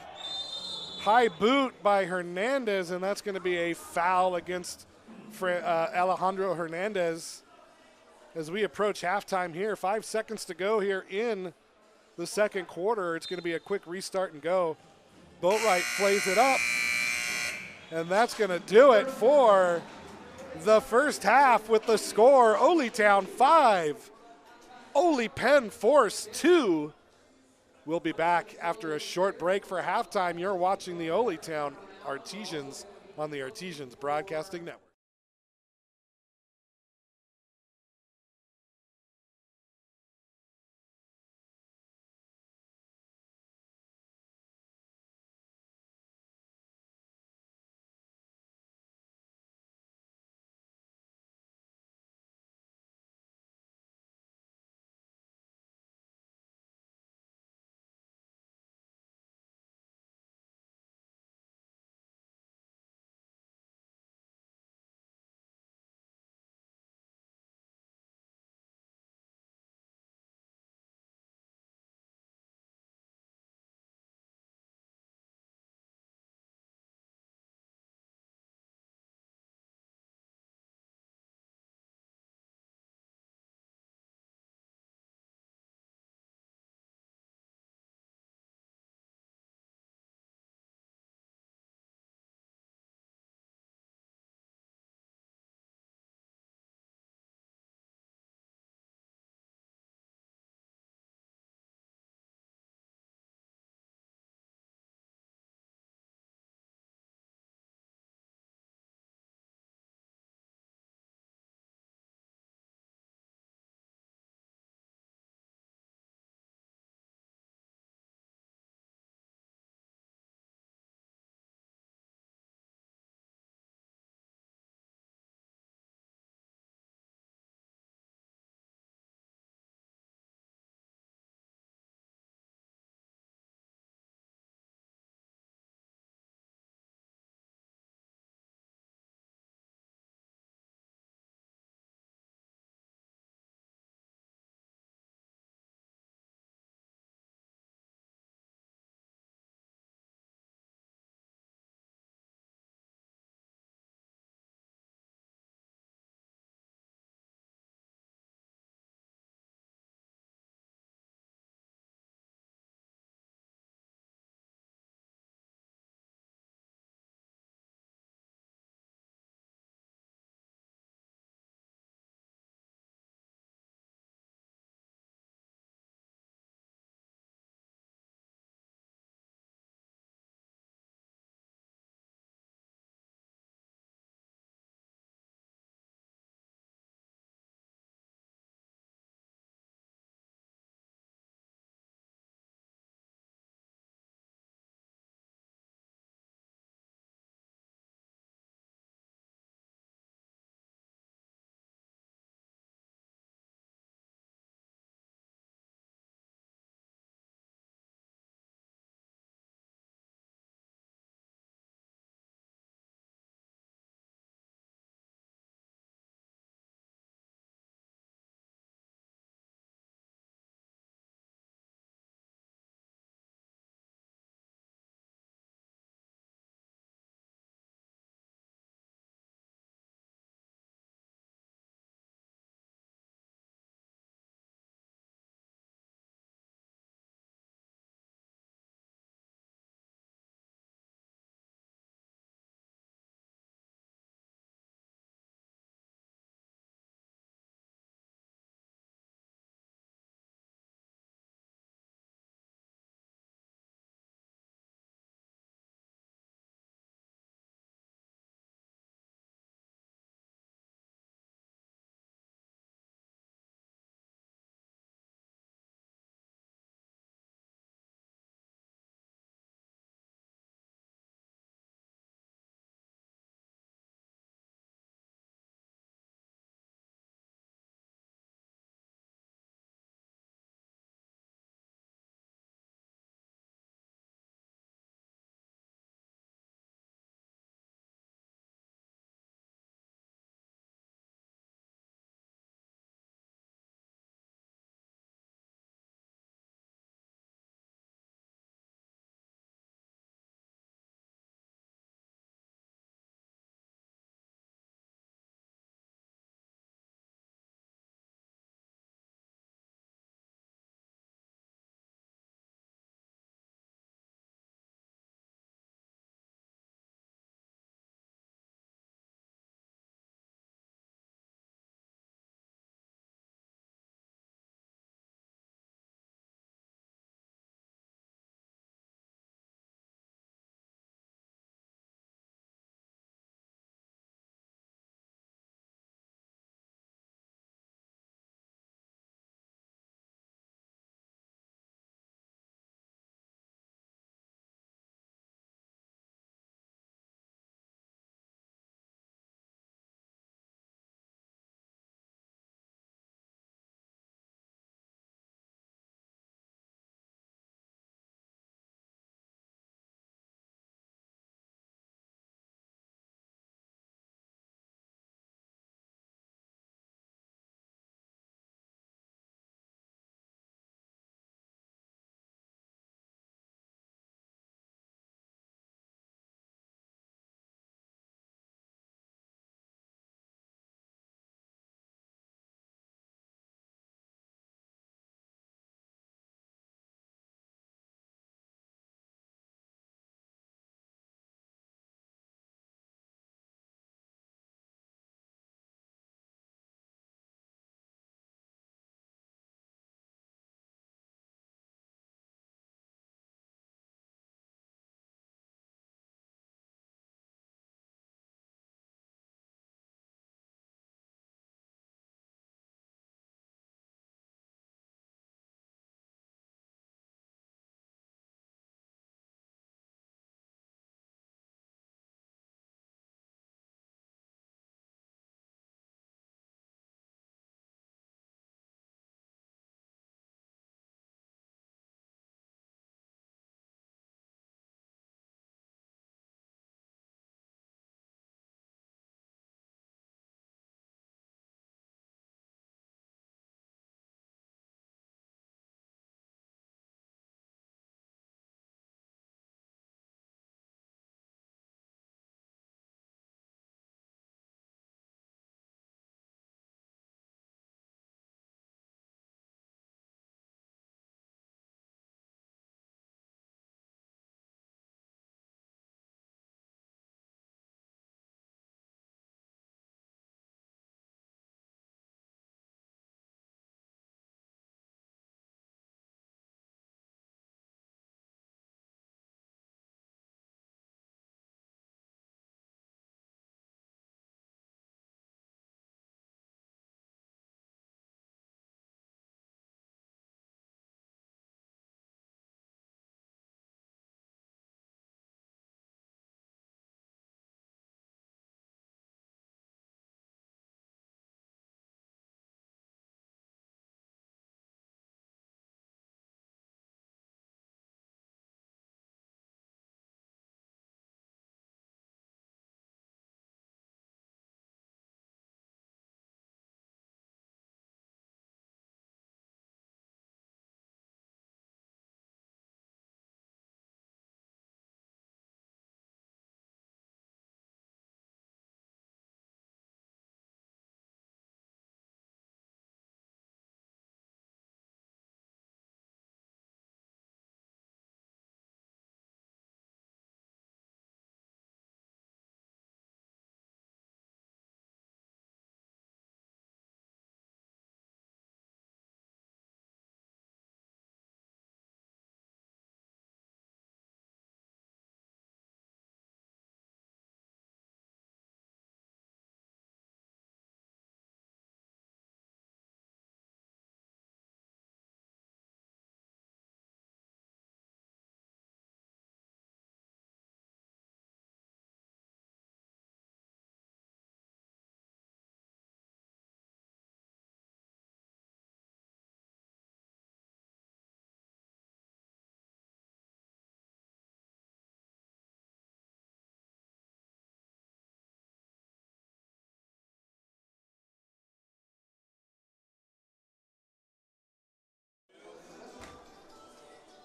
High boot by Hernandez, and that's going to be a foul against Alejandro Hernandez. As we approach halftime here, 5 seconds to go here in the second quarter. It's going to be a quick restart and go. Boatwright plays it up, and that's going to do it for the first half with the score. Olytown 5, Oly-Pen Force 2. We'll be back after a short break for halftime. You're watching the Olytown Artesians on the Artesians Broadcasting Network.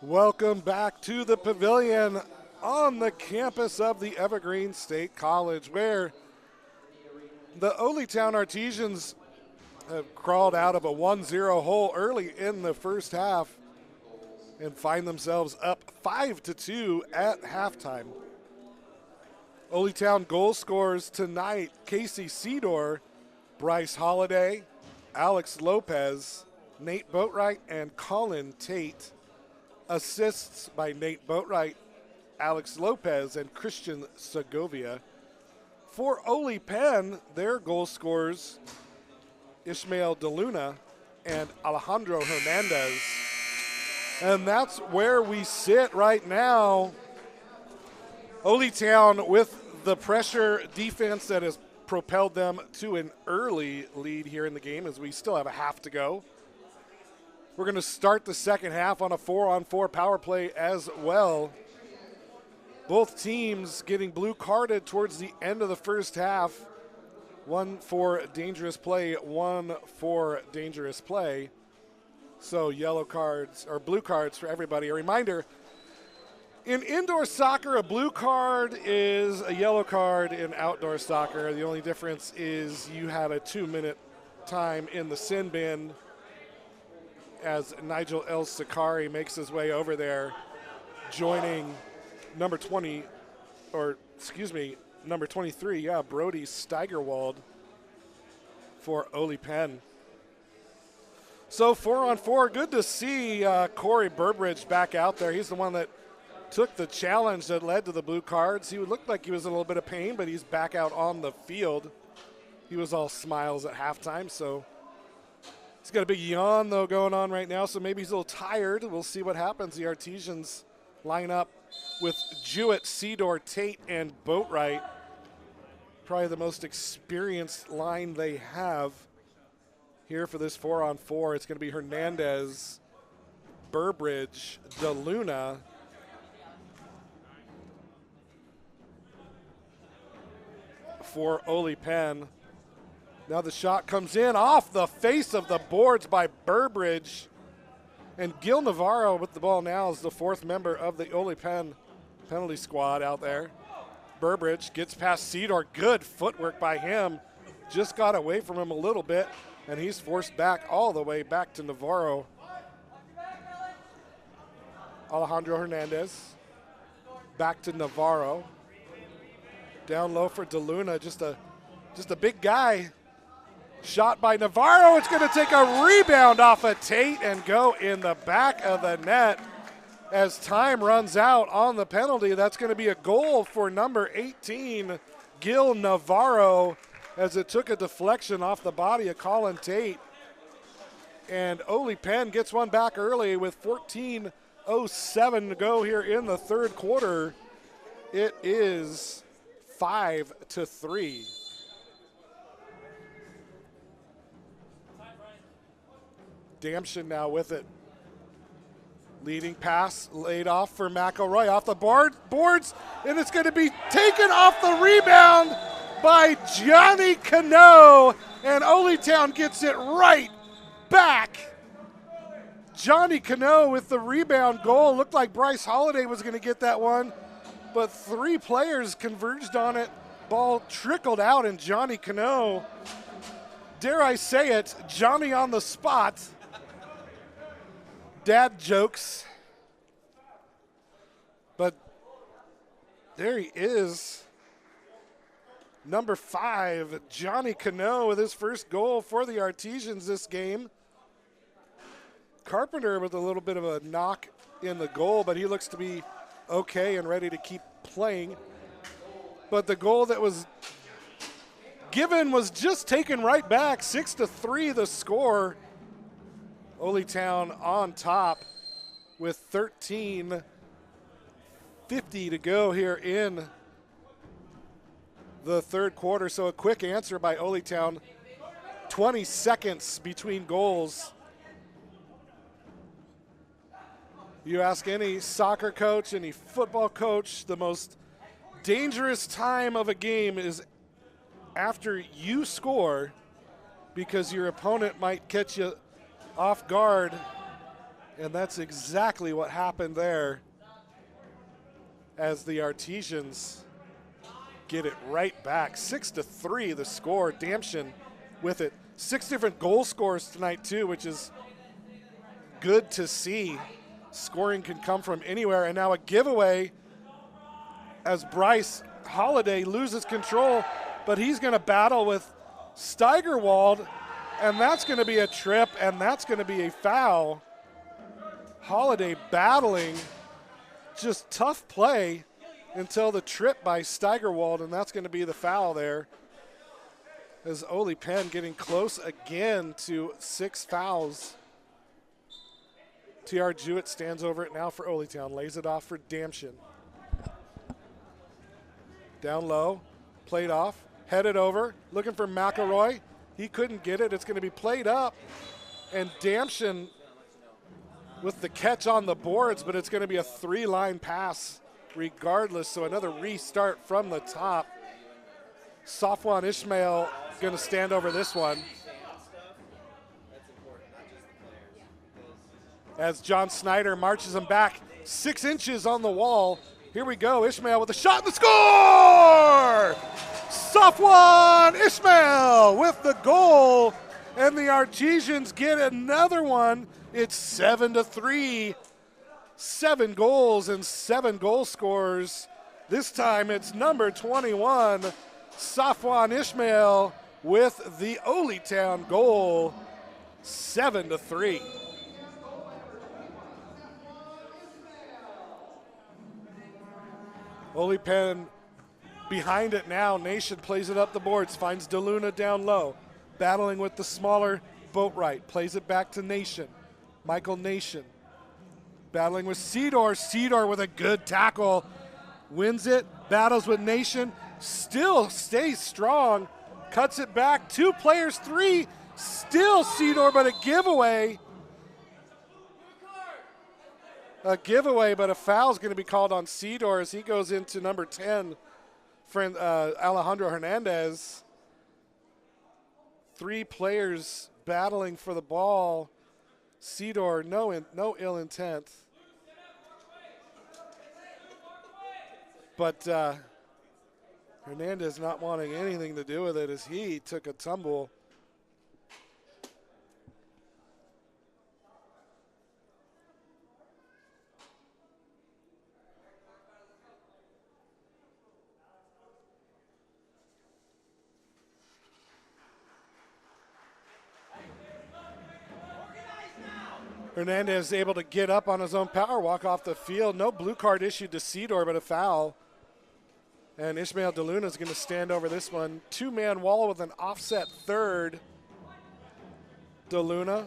Welcome back to the pavilion on the campus of the Evergreen State College, where the Oly-Pen Artesians have crawled out of a 1-0 hole early in the first half and find themselves up 5-2 at halftime. Oly-Pen goal scorers tonight: Casey Seedor, Bryce Holliday, Alex Lopez, Nate Boatwright, and Colin Tate. Assists by Nate Boatwright, Alex Lopez, and Christian Segovia. For Oly-Pen, their goal scorers: Ishmael DeLuna and Alejandro Hernandez. And that's where we sit right now. Oly-Pen with the pressure defense that has propelled them to an early lead here in the game, as we still have a half to go. We're going to start the second half on a 4-on-4 power play as well. Both teams getting blue carded towards the end of the first half. One for dangerous play, one for dangerous play. So yellow cards or blue cards for everybody. A reminder, in indoor soccer, a blue card is a yellow card. In outdoor soccer, the only difference is you have a 2-minute time in the sin bin, as Nigel El Sakari makes his way over there, joining number 23, Brody Steigerwald for Oly-Pen. So 4-on-4, good to see Corey Burbridge back out there. He's the one that took the challenge that led to the blue cards. He looked like he was in a little bit of pain, but he's back out on the field. He was all smiles at halftime, so he's got a big yawn, though, going on right now, so maybe he's a little tired. We'll see what happens. The Artesians line up with Jewett, Seedor, Tate, and Boatwright. Probably the most experienced line they have here for this 4-on-4. It's going to be Hernandez, Burbridge, DeLuna, for Oly-Pen. Now the shot comes in off the face of the boards by Burbridge. And Gil Navarro with the ball now is the fourth member of the Oly-Pen penalty squad out there. Burbridge gets past Seedor. Good footwork by him. Just got away from him a little bit, and he's forced back all the way back to Navarro. Alejandro Hernandez. Back to Navarro. Down low for DeLuna. Just a big guy. Shot by Navarro. It's going to take a rebound off of Tate and go in the back of the net as time runs out on the penalty. That's going to be a goal for number 18, Gil Navarro, as it took a deflection off the body of Colin Tate. And Oly-Pen gets one back early with 14:07 to go here in the third quarter. It is 5-3. Damson now with it. Leading pass laid off for McElroy off the boards, and it's going to be taken off the rebound by Johnny Cano, and Oly-Pen gets it right back. Johnny Cano with the rebound goal. Looked like Bryce Holliday was going to get that one, but three players converged on it. Ball trickled out, and Johnny Cano, dare I say it, Johnny on the spot. Dad jokes, but there he is. Number 5, Johnny Cano with his first goal for the Artesians this game. Carpenter with a little bit of a knock in the goal, but he looks to be okay and ready to keep playing. But the goal that was given was just taken right back. 6-3 the score. Oly-Pen on top with 13:50 to go here in the third quarter. So a quick answer by Oly-Pen. 20 seconds between goals. You ask any soccer coach, any football coach, the most dangerous time of a game is after you score, because your opponent might catch you off guard And that's exactly what happened there as the Artesians get it right back. 6-3 the score. Damshin with it. 6 different goal scorers tonight too, which is good to see. Scoring can come from anywhere. And now a giveaway as Bryce Holiday loses control, but he's going to battle with Steigerwald, and that's going to be a trip, and that's going to be a foul. Holiday battling, just tough play until the trip by Steigerwald, and that's going to be the foul there. As Oly-Pen getting close again to 6 fouls. T.R. Jewett stands over it now for Olytown, lays it off for Damshin. Down low, played off, headed over, looking for McElroy. He couldn't get it. It's going to be played up, and Damshin with the catch on the boards, but it's going to be a 3-line pass regardless, so another restart from the top. Safwan Ishmael going to stand over this one. As John Snyder marches him back 6 inches on the wall. Here we go, Ishmael with a shot and the score! Safwan Ishmael with the goal, and the Artesians get another one. It's 7-3. 7 goals and 7 goal scorers. This time it's number 21, Safwan Ishmael with the Olytown goal. 7-3. Oly-Pen behind it now. Nation plays it up the boards, finds DeLuna down low, battling with the smaller Boatwright, plays it back to Nation. Michael Nation battling with Cedar. Cedar with a good tackle, wins it, battles with Nation, still stays strong, cuts it back, 2 players, 3, still Cedar, but a giveaway. A giveaway, but a foul is going to be called on Cedar as he goes into number 10, friend Alejandro Hernandez. 3 players battling for the ball. Cedar, no ill intent. But Hernandez not wanting anything to do with it as he took a tumble. Hernandez is able to get up on his own power, walk off the field. No blue card issued to Cedar, but a foul. And Ishmael DeLuna is going to stand over this one. 2-man wall with an offset third. DeLuna.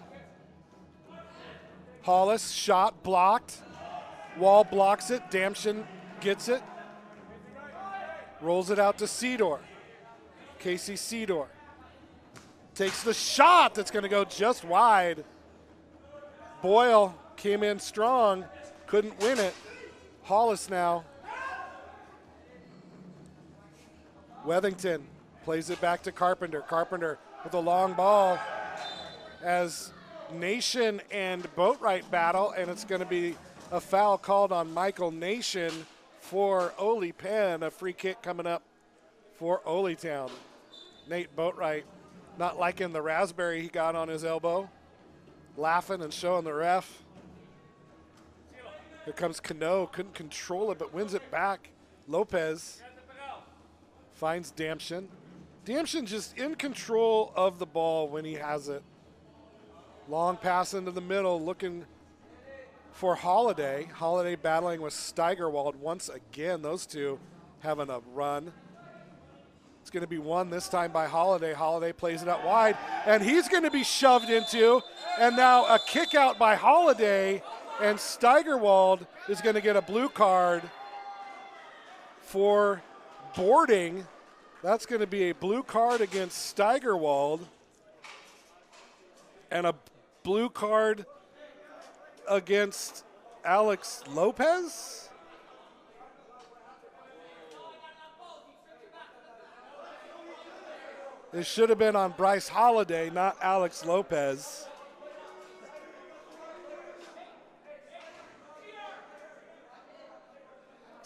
Hollis, shot, blocked. Wall blocks it. Damshin gets it. Rolls it out to Cedar. Casey Cedar. Takes the shot that's going to go just wide. Boyle came in strong, couldn't win it. Hollis now. Wethington plays it back to Carpenter. Carpenter with a long ball as Nation and Boatwright battle, and it's going to be a foul called on Michael Nation for Oly-Pen. A free kick coming up for Olytown. Nate Boatwright not liking the raspberry he got on his elbow. Laughing and showing the ref. Here comes Cano, couldn't control it but wins it back. Lopez finds Damshin. Damshin just in control of the ball when he has it. Long pass into the middle looking for Holiday. Holiday battling with Steigerwald once again. Those two having a run. It's going to be won this time by Holiday. Holiday plays it out wide, and he's going to be shoved into. And now a kick out by Holiday, and Steigerwald is going to get a blue card for boarding. That's going to be a blue card against Steigerwald and a blue card against Alex Lopez. It should have been on Bryce Holiday, not Alex Lopez.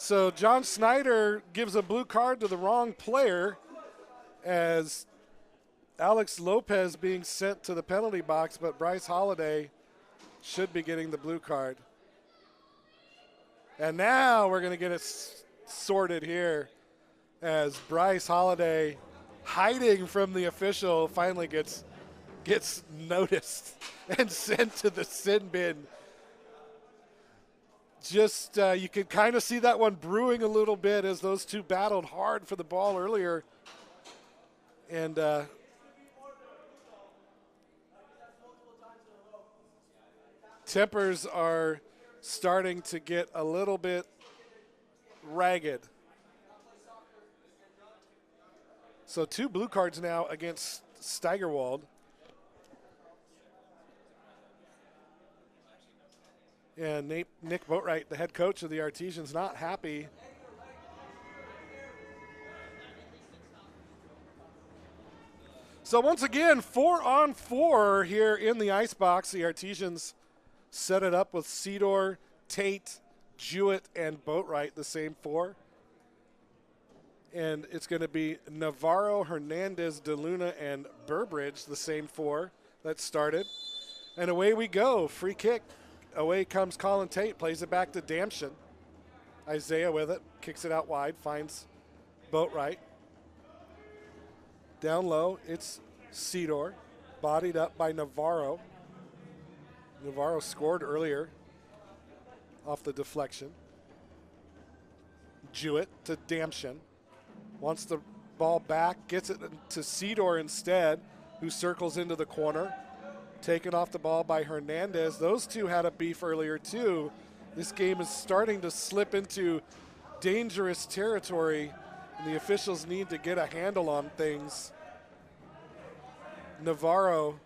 So John Snyder gives a blue card to the wrong player as Alex Lopez being sent to the penalty box, but Bryce Holiday should be getting the blue card. And now we're going to get it sorted here as Bryce Holiday, hiding from the official, finally gets noticed and sent to the sin bin. Just you can kind of see that one brewing a little bit as those two battled hard for the ball earlier. And tempers are starting to get a little bit ragged. So 2 blue cards now against Steigerwald. And Nick Boatwright, the head coach of the Artesians, not happy. So once again, 4-on-4 here in the ice box. The Artesians set it up with Cedar, Tate, Jewett, and Boatwright, the same 4. And it's going to be Navarro, Hernandez, DeLuna, and Burbridge, the same 4 that started. And away we go. Free kick. Away comes Colin Tate, plays it back to Damshin. Isaiah with it, kicks it out wide, finds Boatwright. Down low, it's Cedar, bodied up by Navarro. Navarro scored earlier off the deflection. Jewett to Damshin. Wants the ball back, gets it to Cedar instead, who circles into the corner. Taken off the ball by Hernandez. Those two had a beef earlier too. This game is starting to slip into dangerous territory, and the officials need to get a handle on things. Navarro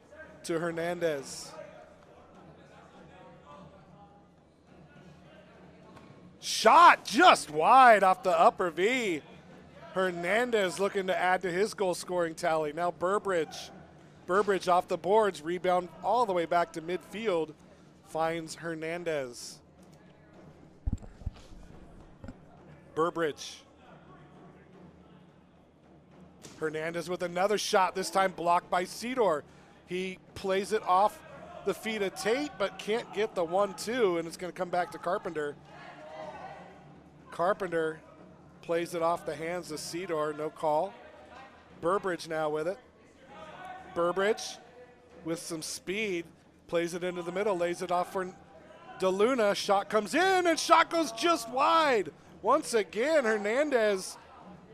to Hernandez. Shot just wide off the upper V. Hernandez looking to add to his goal scoring tally. Now Burbridge off the boards, rebound all the way back to midfield, finds Hernandez. Burbridge. Hernandez with another shot, this time blocked by Cedar. He plays it off the feet of Tate, but can't get the 1-2, and it's going to come back to Carpenter. Carpenter plays it off the hands of Cedar, no call. Burbridge now with it. Burbridge with some speed, plays it into the middle, lays it off for DeLuna. Shot comes in, and shot goes just wide. Once again, Hernandez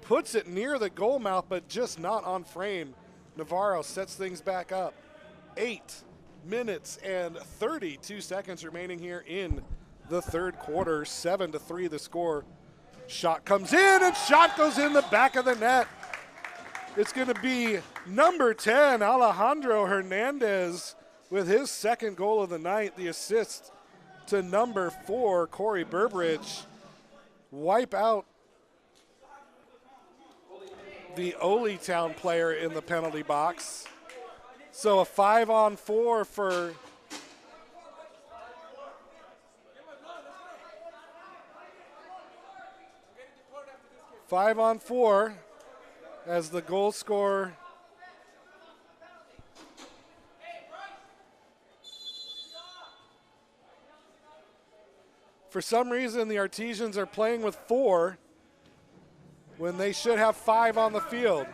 puts it near the goal mouth, but just not on frame. Navarro sets things back up. 8 minutes and 32 seconds remaining here in the third quarter. 7-3 the score. Shot comes in, and shot goes in the back of the net. It's going to be number 10, Alejandro Hernandez, with his second goal of the night. The assist to number 4, Corey Burbridge. Wipe out the Oly-Town player in the penalty box. So a 5-on-4 for as the goal scorer. For some reason, the Artesians are playing with 4 when they should have 5 on the field.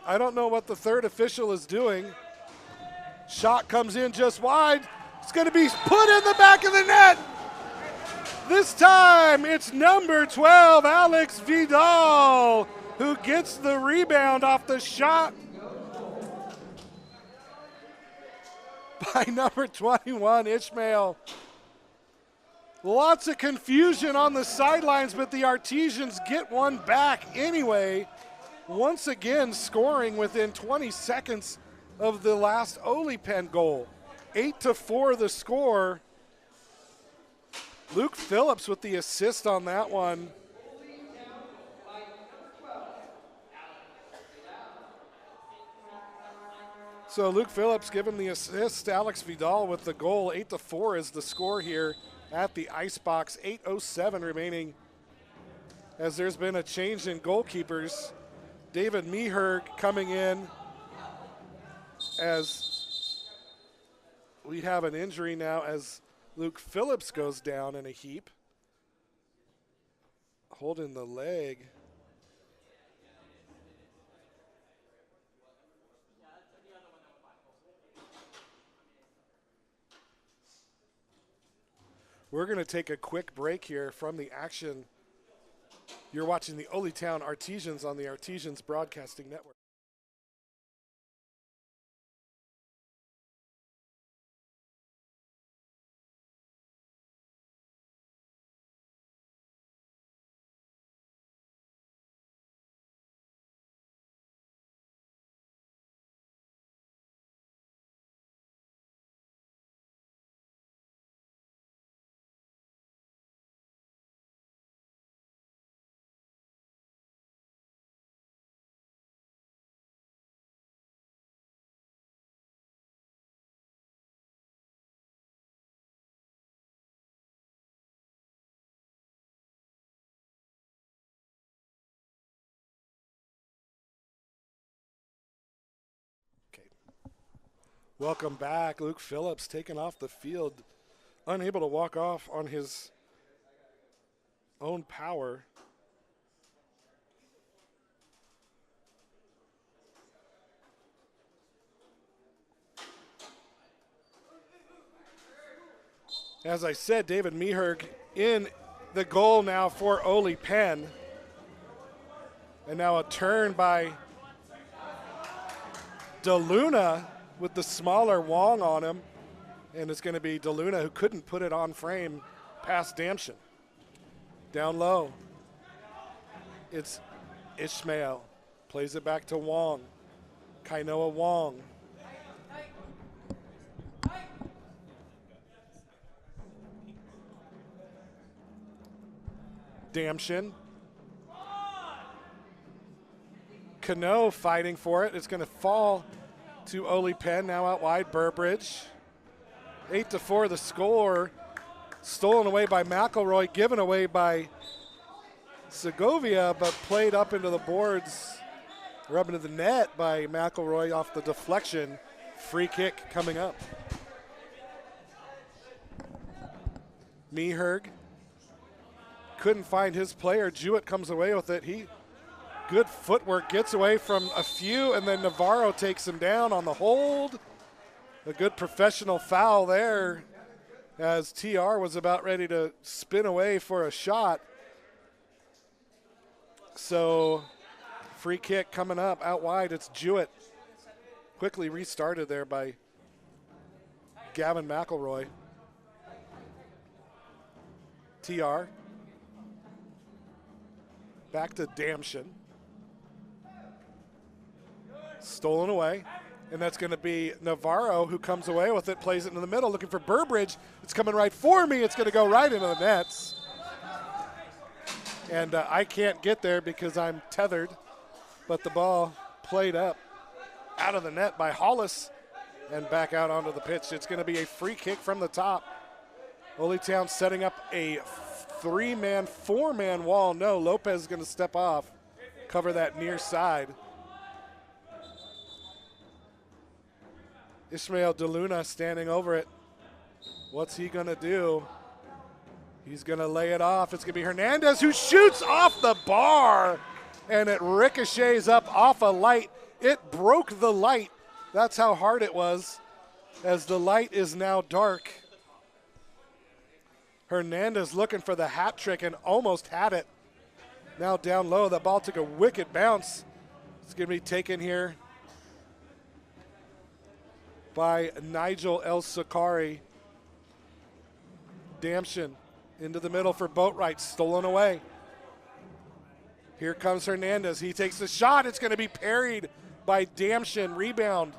I don't know what the third official is doing. Shot comes in just wide. It's going to be put in the back of the net. This time, it's number 12, Alex Vidal, who gets the rebound off the shot by number 21, Ishmael. Lots of confusion on the sidelines, but the Artesians get one back anyway. Once again, scoring within 20 seconds of the last Oly-Pen goal. 8-4 the score. Luke Phillips with the assist on that one. So Luke Phillips giving the assist. Alex Vidal with the goal. 8-4 is the score here at the ice box. 8:07 remaining as there's been a change in goalkeepers. David Meherg coming in as we have an injury now as Luke Phillips goes down in a heap, holding the leg. We're going to take a quick break here from the action. You're watching the Oly-Pen Artesians on the Artesians Broadcasting Network. Welcome back. Luke Phillips taken off the field, unable to walk off on his own power. As I said, David Meherg in the goal now for Oly-Pen. And now a turn by DeLuna with the smaller Wong on him. And it's going to be DeLuna who couldn't put it on frame past Damshin. Down low. It's Ishmael. Plays it back to Wong. Kainoa Wong. Damshin. Cano fighting for it. It's going to fall to Oly-Pen, now out wide. Burbridge. 8-4 the score. Stolen away by McElroy, given away by Segovia, but played up into the boards, rubbing to the net by McElroy off the deflection. Free kick coming up. Meherg couldn't find his player. Jewett comes away with it. Good footwork, gets away from a few, and then Navarro takes him down on the hold. A good professional foul there as TR was about ready to spin away for a shot. So free kick coming up out wide. It's Jewett. Quickly restarted there by Gavin McElroy. TR. Back to Damshin. Stolen away. And that's going to be Navarro who comes away with it, plays it in the middle, looking for Burbridge. It's coming right for me. It's going to go right into the nets. And I can't get there because I'm tethered. But the ball played up out of the net by Hollis and back out onto the pitch. It's going to be a free kick from the top. Oly-Pen setting up a three-man, four-man wall. No, Lopez is going to step off, cover that near side. Ishmael DeLuna standing over it. What's he going to do? He's going to lay it off. It's going to be Hernandez who shoots off the bar, and it ricochets up off a light. It broke the light. That's how hard it was, as the light is now dark. Hernandez looking for the hat trick and almost had it. Now down low, the ball took a wicked bounce. It's going to be taken here by Nigel El Sakari. Damshin into the middle for Boatwright, stolen away. Here comes Hernandez. He takes the shot. It's going to be parried by Damshin. Rebound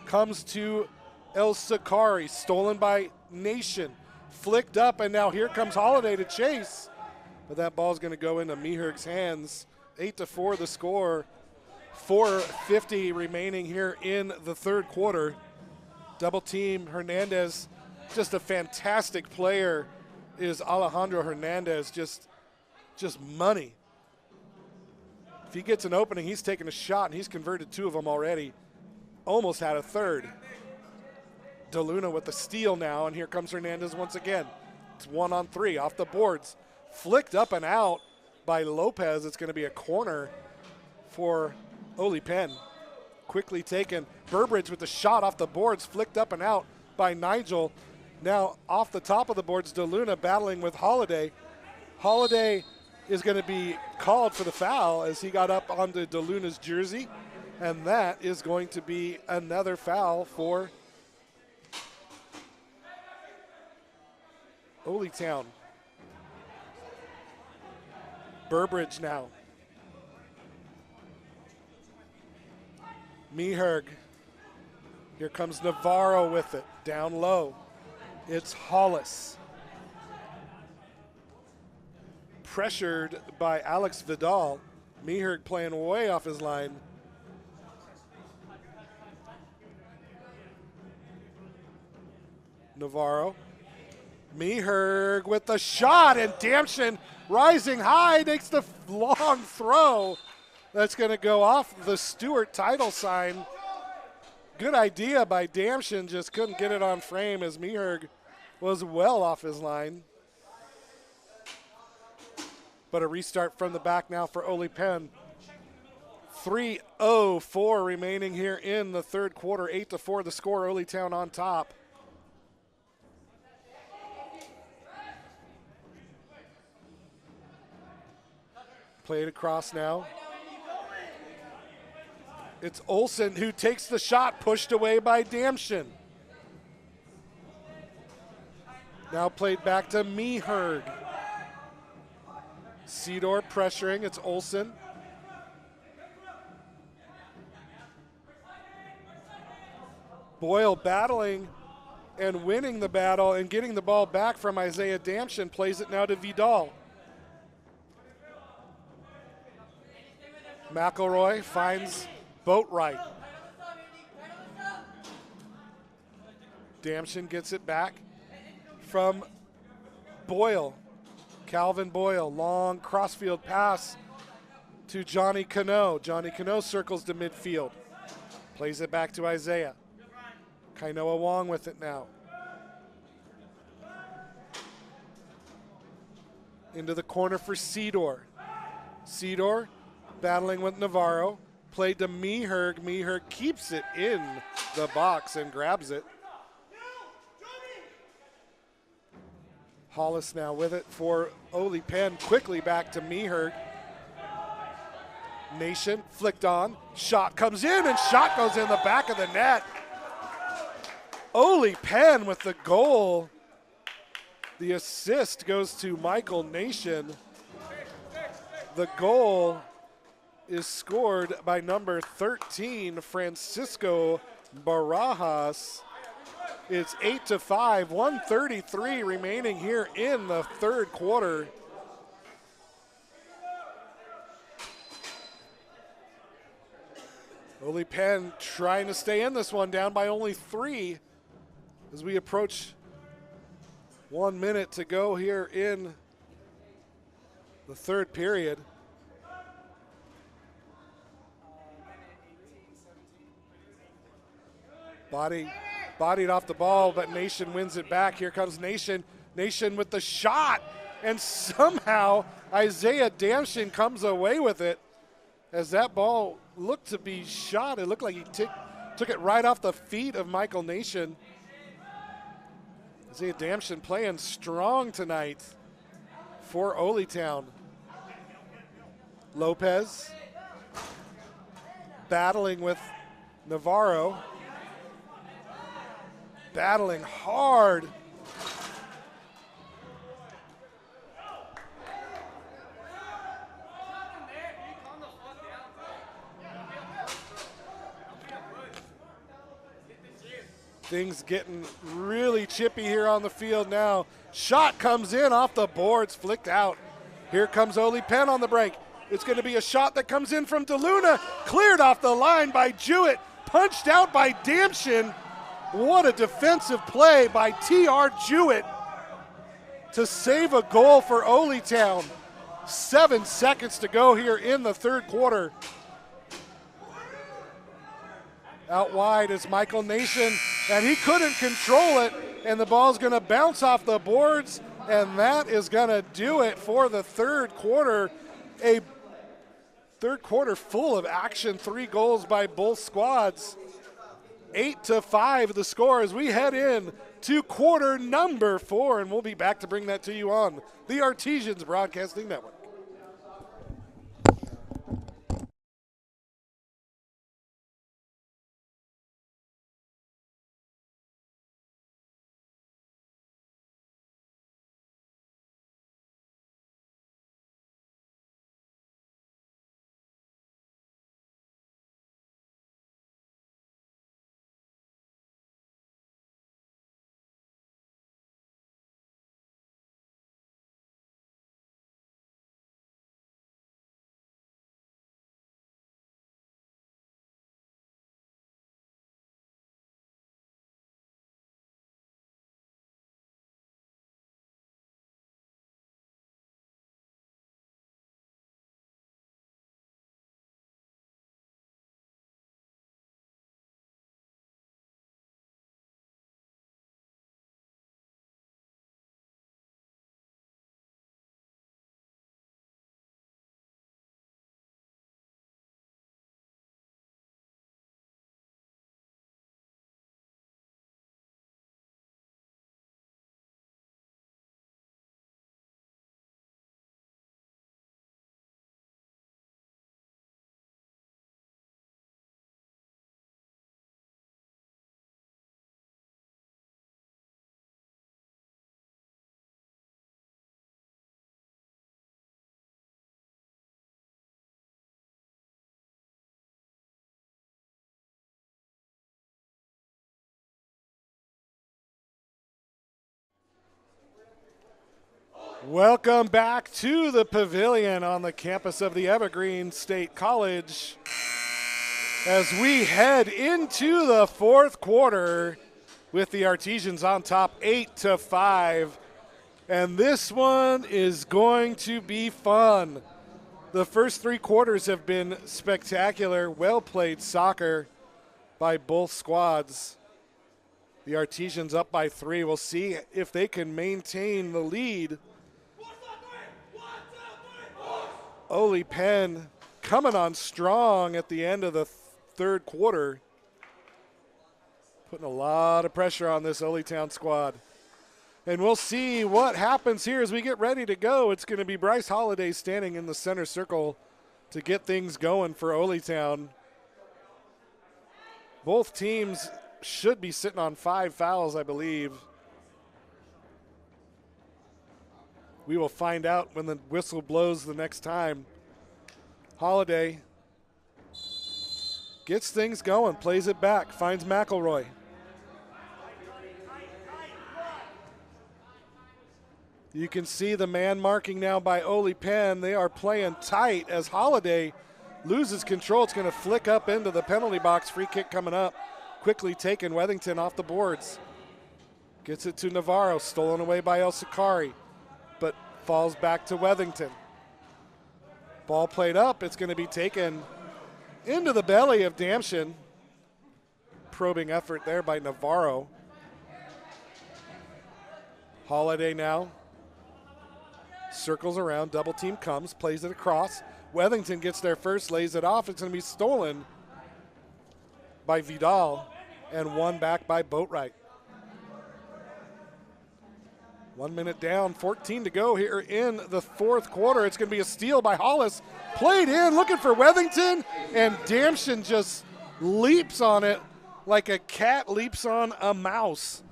comes to El Sakari, stolen by Nation. Flicked up, and now here comes Holiday to chase. But that ball's going to go into Meherg's hands. 8-4 the score. 4:50 remaining here in the third quarter. Double team Hernandez, just a fantastic player is Alejandro Hernandez, just money. If he gets an opening, he's taking a shot, and he's converted 2 of them already. Almost had a third. DeLuna with the steal now, and here comes Hernandez once again. It's 1-on-3 off the boards. Flicked up and out by Lopez. It's going to be a corner for Oly-Pen. Quickly taken. Burbridge with the shot off the boards, flicked up and out by Nigel. Now off the top of the boards, DeLuna battling with Holiday. Holiday is going to be called for the foul as he got up onto DeLuna's jersey, and that is going to be another foul for Oly-Town. Burbridge now. Meherg. Here comes Navarro with it. Down low. It's Hollis. Pressured by Alex Vidal. Meherg playing way off his line. Navarro. Meherg with the shot, and Damshin rising high makes the long throw. That's going to go off the Stewart title sign. Good idea by Damshin, just couldn't get it on frame as Meherg was well off his line. But a restart from the back now for Oly-Pen. 3:04 remaining here in the third quarter. 8-4 the score, Oly-Town on top. Played across now. It's Olsen who takes the shot, pushed away by Damshin. Now played back to Meherg. Cedar pressuring, it's Olsen. Boyle battling and winning the battle and getting the ball back from Isaiah Damshin, plays it now to Vidal. McElroy finds Boatwright. Damshin gets it back from Boyle. Calvin Boyle, long crossfield pass to Johnny Cano. Johnny Cano circles to midfield. Plays it back to Isaiah. Kainoa Wong with it now. Into the corner for Cedar. Cedar battling with Navarro. Played to Meherg. Meherg keeps it in the box and grabs it. Hollis now with it for Oly-Pen. Quickly back to Meherg. Nation flicked on. Shot comes in, and shot goes in the back of the net. Oly-Pen with the goal. The assist goes to Michael Nation. The goal is scored by number 13, Francisco Barajas. It's 8-5, 1:33 remaining here in the third quarter. Oly-Pen trying to stay in this one, down by only 3 as we approach 1 minute to go here in the third period. Bodied off the ball, but Nation wins it back. Here comes Nation. Nation with the shot, and somehow Isaiah Damshin comes away with it as that ball looked to be shot. It looked like he took it right off the feet of Michael Nation. Isaiah Damshin playing strong tonight for Oly-Town. Lopez battling with Navarro. Battling hard. Things getting really chippy here on the field now. Shot comes in off the boards, flicked out. Here comes Oly-Pen on the break. It's going to be a shot that comes in from DeLuna, cleared off the line by Jewett, punched out by Damshin. What a defensive play by T.R. Jewett. to save a goal for Oly-Pen. 7 seconds to go here in the third quarter. Out wide is Michael Nation, and he couldn't control it, and the ball's going to bounce off the boards, and that is going to do it for the third quarter. A third quarter full of action, 3 goals by both squads. 8-5 the score as we head in to quarter number 4, and we'll be back to bring that to you on the Artesians Broadcasting Network. Welcome back to the pavilion on the campus of the Evergreen State College as we head into the fourth quarter with the Artesians on top 8-5. And this one is going to be fun. The first 3 quarters have been spectacular, well-played soccer by both squads. The Artesians up by 3. We'll see if they can maintain the lead. Oly-Pen coming on strong at the end of the third quarter. Putting a lot of pressure on this Oly-Pen squad. And we'll see what happens here as we get ready to go. It's going to be Bryce Holliday standing in the center circle to get things going for Oly-Pen. Both teams should be sitting on 5 fouls, I believe. We will find out when the whistle blows the next time. Holliday gets things going, plays it back, finds McElroy. You can see the man marking now by Oly-Pen. They are playing tight as Holliday loses control. It's going to flick up into the penalty box. Free kick coming up. Quickly taken, Wethington off the boards. Gets it to Navarro, stolen away by El Sakari, but falls back to Wethington. Ball played up. It's going to be taken into the belly of Damshin. Probing effort there by Navarro. Holliday now circles around, double team comes, plays it across. Wethington gets there first, lays it off. It's going to be stolen by Vidal and won back by Boatwright. 1 minute down, 14 to go here in the fourth quarter. It's going to be a steal by Hollis. Played in, looking for Wethington, and Damshin just leaps on it like a cat leaps on a mouse.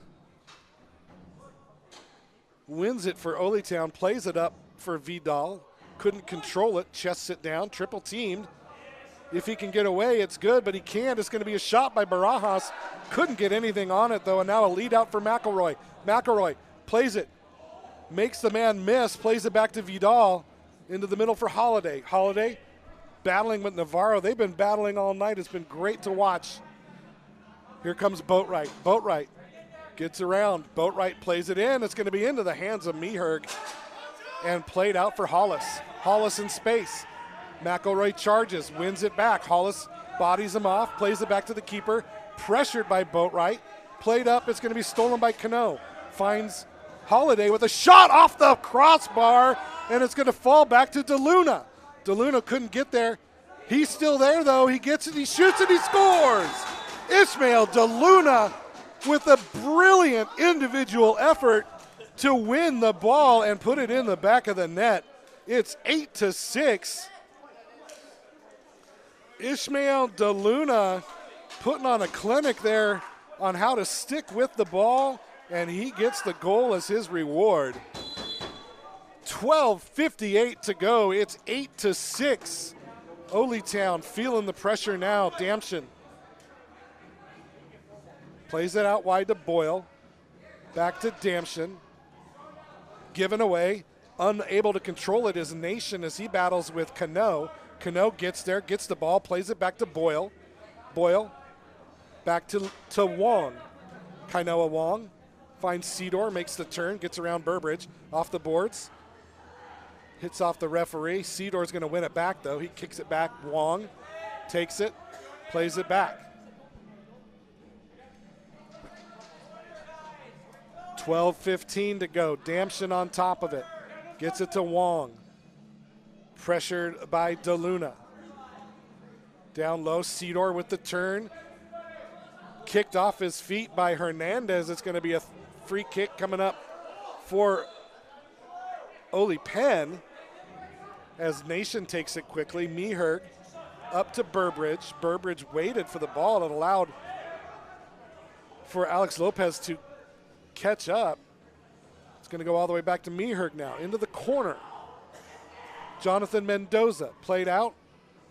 Wins it for Oly-Pen, plays it up for Vidal. Couldn't control it, chests it down, triple teamed. If he can get away, it's good, but he can't. It's going to be a shot by Barajas. Couldn't get anything on it, though, and now a lead out for McElroy. McElroy plays it, makes the man miss, plays it back to Vidal, into the middle for Holliday. Holliday battling with Navarro. They've been battling all night. It's been great to watch. Here comes Boatwright. Boatwright Gets around. Boatwright plays it in. It's going to be into the hands of Meherg and played out for Hollis. Hollis in space. McElroy charges, wins it back. Hollis bodies him off, plays it back to the keeper. Pressured by Boatwright. Played up. It's going to be stolen by Cano. Finds Holiday with a shot off the crossbar, and it's going to fall back to DeLuna. DeLuna couldn't get there. He's still there, though. He gets it, he shoots it, he scores. Ismail DeLuna with a brilliant individual effort to win the ball and put it in the back of the net. It's 8-6. Ismail DeLuna putting on a clinic there on how to stick with the ball, and he gets the goal as his reward. 12:58 to go. It's 8-6. Oly-Town feeling the pressure now. Damshin plays it out wide to Boyle. Back to Damshin. Given away. Unable to control it is Nation as he battles with Cano. Cano gets there, gets the ball, plays it back to Boyle. Boyle back to Wong. Kainoa Wong finds Cedar, makes the turn, gets around Burbridge. Off the boards. Hits off the referee. Cedor's going to win it back, though. He kicks it back. Wong takes it, plays it back. 12:15 to go. Damshin on top of it. Gets it to Wong. Pressured by DeLuna. Down low, Cedar with the turn. Kicked off his feet by Hernandez. It's going to be a free kick coming up for Oly-Pen as Nation takes it quickly. Meherg up to Burbridge. Burbridge waited for the ball and allowed for Alex Lopez to catch up. It's going to go all the way back to Meherg now, into the corner. Jonathan Mendoza played out.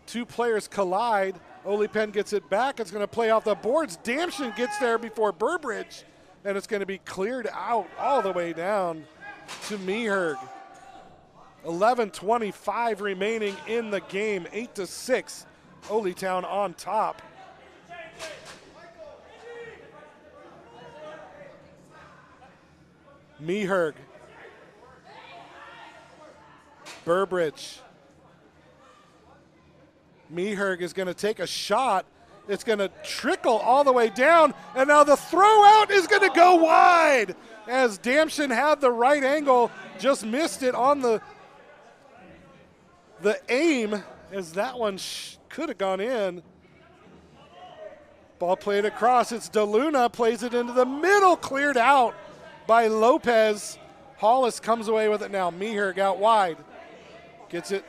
Two players collide. Oly-Pen gets it back. It's going to play off the boards. Damshin gets there before Burbridge, and it's going to be cleared out all the way down to Meherg. 11:25 remaining in the game. 8-6. Oly-Town on top. Meherg. Burbridge. Meherg is going to take a shot. It's going to trickle all the way down, and now the throw out is going to go wide as Damshin had the right angle, just missed it on the aim as that one could have gone in. Ball played across. It's DeLuna, plays it into the middle, cleared out by Lopez. Hollis comes away with it now. Meherg out wide. Gets it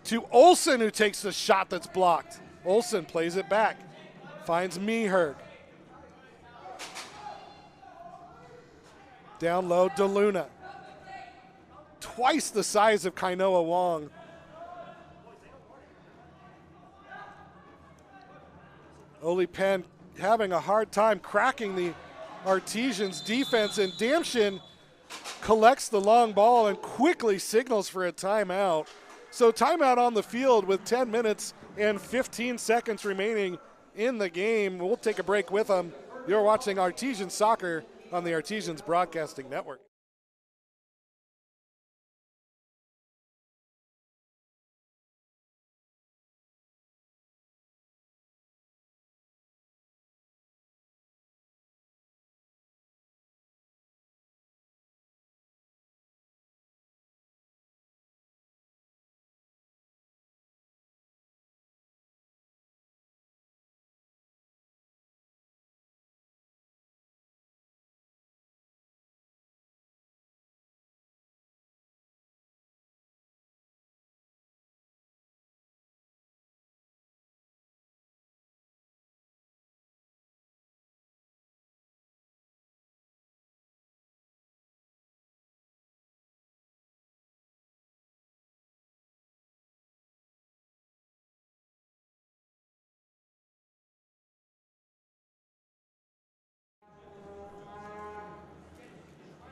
to Olsen, who takes the shot that's blocked. Olsen plays it back. Finds Meherg. Down low, DeLuna. Twice the size of Kainoa Wong. Oly-Pen having a hard time cracking the Artesians defense, and Damshin collects the long ball and quickly signals for a timeout. So timeout on the field with 10 minutes and 15 seconds remaining in the game. We'll take a break with them. You're watching Artesian Soccer on the Artesians Broadcasting Network.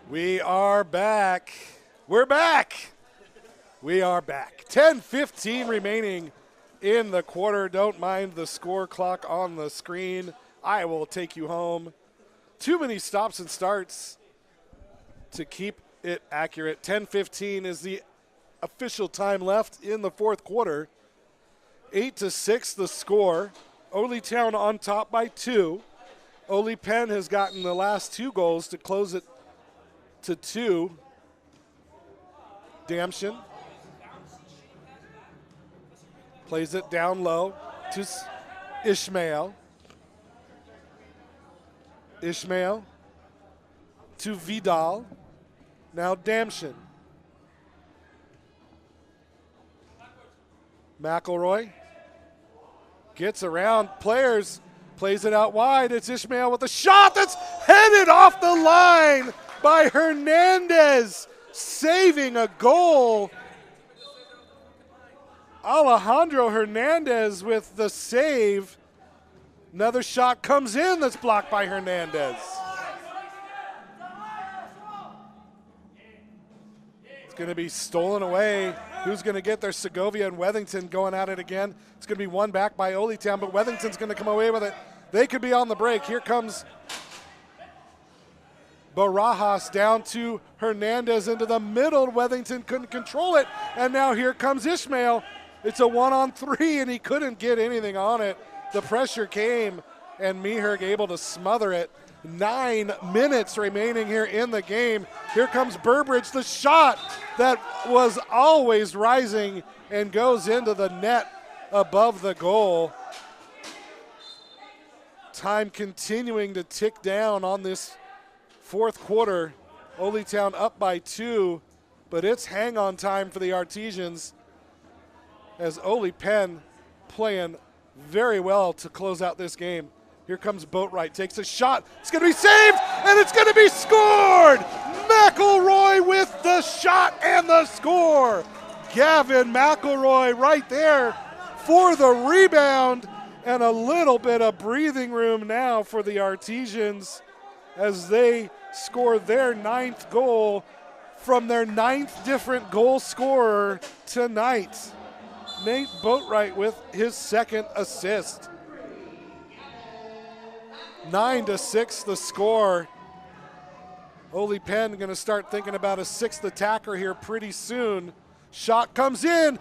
We are back. We're back. We are back. 10:15 remaining in the quarter. Don't mind the score clock on the screen. I will take you home. too many stops and starts to keep it accurate. 10:15 is the official time left in the fourth quarter. 8-6 the score. Oly-Town on top by 2. Oly-Pen has gotten the last 2 goals to close it to 2. Damshin plays it down low to Ishmael. Ishmael to Vidal. Now Damshin. McElroy gets around players, plays it out wide. It's Ishmael with a shot that's headed off the line by Hernandez, saving a goal. Alejandro Hernandez with the save. Another shot comes in that's blocked by Hernandez. It's going to be stolen away. Who's going to get there? Segovia and Wethington going at it again. It's going to be one back by Oly-Town, but Wethington's going to come away with it. They could be on the break. Here comes Barajas down to Hernandez into the middle. Wethington couldn't control it, and now here comes Ishmael. It's a 1-on-3, and he couldn't get anything on it. The pressure came, and Meherg able to smother it. 9 minutes remaining here in the game. Here comes Burbridge, the shot that was always rising and goes into the net above the goal. Time continuing to tick down on this fourth quarter. Oly-Town up by 2, but it's hang-on time for the Artesians as Oly-Pen playing very well to close out this game. Here comes Boatwright, takes a shot. It's going to be saved, and it's going to be scored! McElroy with the shot and the score. Gavin McElroy right there for the rebound, and a little bit of breathing room now for the Artesians as they score their 9th goal from their 9th different goal scorer tonight. Nate Boatwright with his 2nd assist. 9-6 the score. Oly-Pen going to start thinking about a 6th attacker here pretty soon. Shot comes in.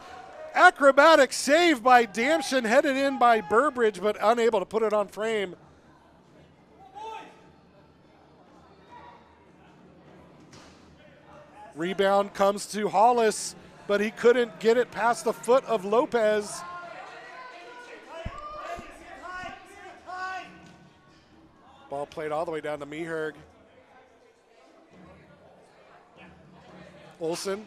Acrobatic save by Damshin, headed in by Burbridge, but unable to put it on frame. Rebound comes to Hollis, but he couldn't get it past the foot of Lopez. Ball played all the way down to Meherg. Olsen.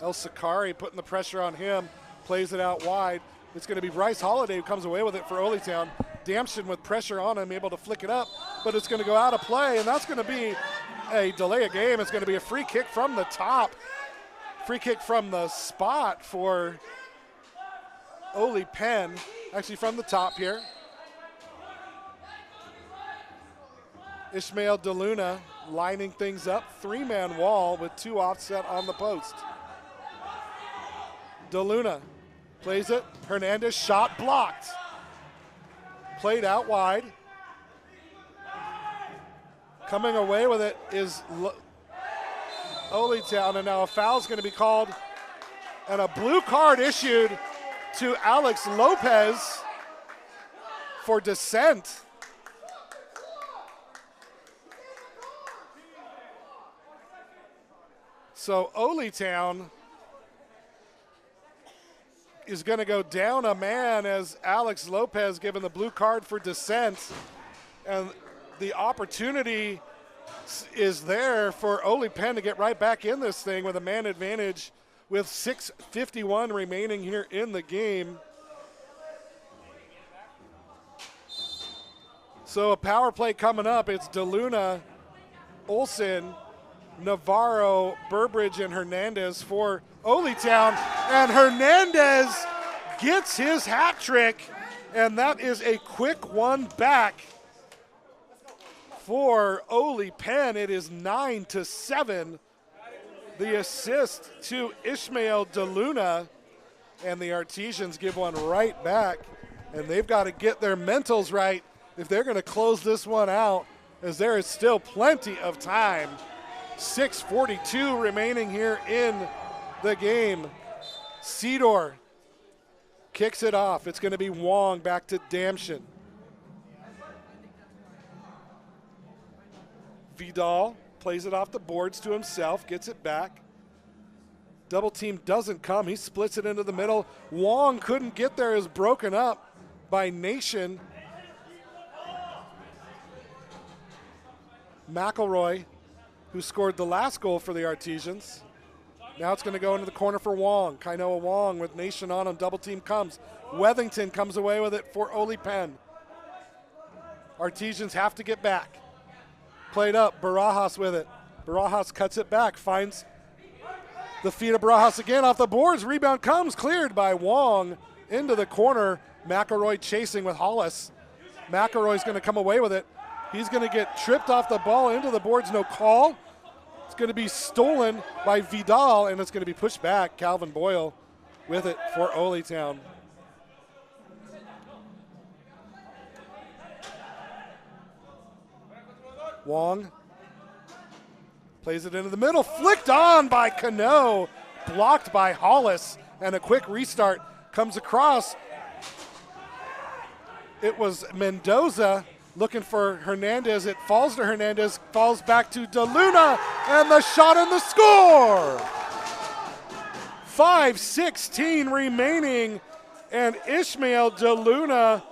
El Sakari putting the pressure on him, plays it out wide. It's going to be Bryce Holiday who comes away with it for Oly-Town. Damshin with pressure on him, able to flick it up, but it's going to go out of play, and that's going to be a delay of game. It's going to be a free kick from the top. Free kick from the spot for Oly-Pen, actually from the top here. Ishmael DeLuna lining things up, 3-man wall with 2 offset on the post. DeLuna plays it, Hernandez shot blocked. Played out wide. Coming away with it is Oly-Town, and now a foul's going to be called and a blue card issued to Alex Lopez for dissent. So Oly-Town is going to go down a man as Alex Lopez given the blue card for dissent. And the opportunity is there for Oly-Pen to get right back in this thing with a man advantage with 6:51 remaining here in the game. So a power play coming up. It's DeLuna, Olsen, Navarro, Burbridge, and Hernandez for Oly-Town. And Hernandez gets his hat trick, and that is a quick one back for Oly-Pen. It is 9-7. The assist to Ishmael DeLuna, and the Artesians give one right back, and they've got to get their mentals right if they're going to close this one out, as there is still plenty of time. 6:42 remaining here in the game. Cedar kicks it off. It's going to be Wong back to Damshin. Vidal plays it off the boards to himself, gets it back. Double team doesn't come. He splits it into the middle. Wong couldn't get there, is broken up by Nation. McElroy, who scored the last goal for the Artesians. Now it's going to go into the corner for Wong. Kainoa Wong with Nation on him. Double team comes. Wethington comes away with it for Oly-Pen. Artesians have to get back. Played up. Barajas with it. Barajas cuts it back. Finds the feet of Barajas again off the boards. Rebound comes. Cleared by Wong into the corner. McElroy chasing with Hollis. McElroy's going to come away with it. He's going to get tripped off the ball into the boards. No call. It's going to be stolen by Vidal, and it's going to be pushed back. Calvin Boyle with it for Olytown. Wong plays it into the middle. Flicked on by Cano. Blocked by Hollis. And a quick restart comes across. It was Mendoza looking for Hernandez. It falls to Hernandez, falls back to DeLuna, and the shot and the score. 5:16 remaining, and Ishmael DeLuna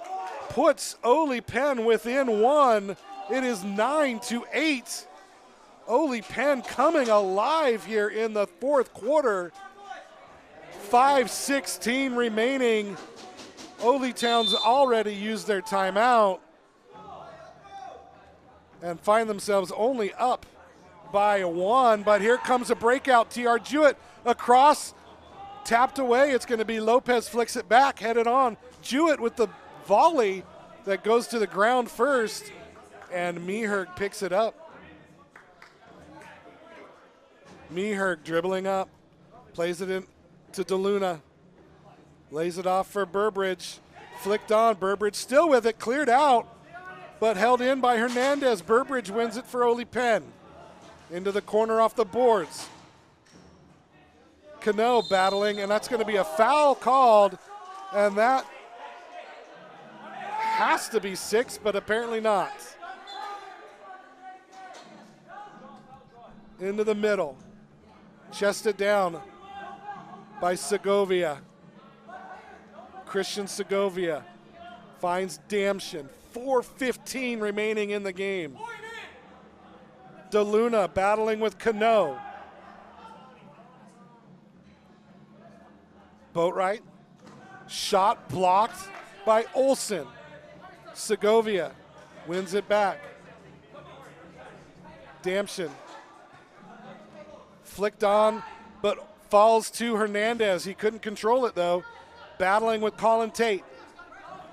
puts Oly-Pen within one. It is 9-8. Oly-Pen coming alive here in the fourth quarter. 5:16 remaining. Olytown's already used their timeout and find themselves only up by one. But here comes a breakout. T.R. Jewett across, tapped away. It's going to be Lopez, flicks it back, headed on. Jewett with the volley that goes to the ground first, and Meherg picks it up. Meherg dribbling up, plays it in to DeLuna, lays it off for Burbridge, flicked on. Burbridge still with it, cleared out, but held in by Hernandez. Burbridge wins it for Oly-Pen. Into the corner off the boards. Cano battling, and that's going to be a foul called, and that has to be 6, but apparently not. Into the middle. Chested down by Segovia. Christian Segovia finds Damshin. 4:15 remaining in the game. DeLuna battling with Cano. Boatwright. Shot blocked by Olsen. Segovia wins it back. Damshin flicked on, but falls to Hernandez. He couldn't control it though. Battling with Colin Tate.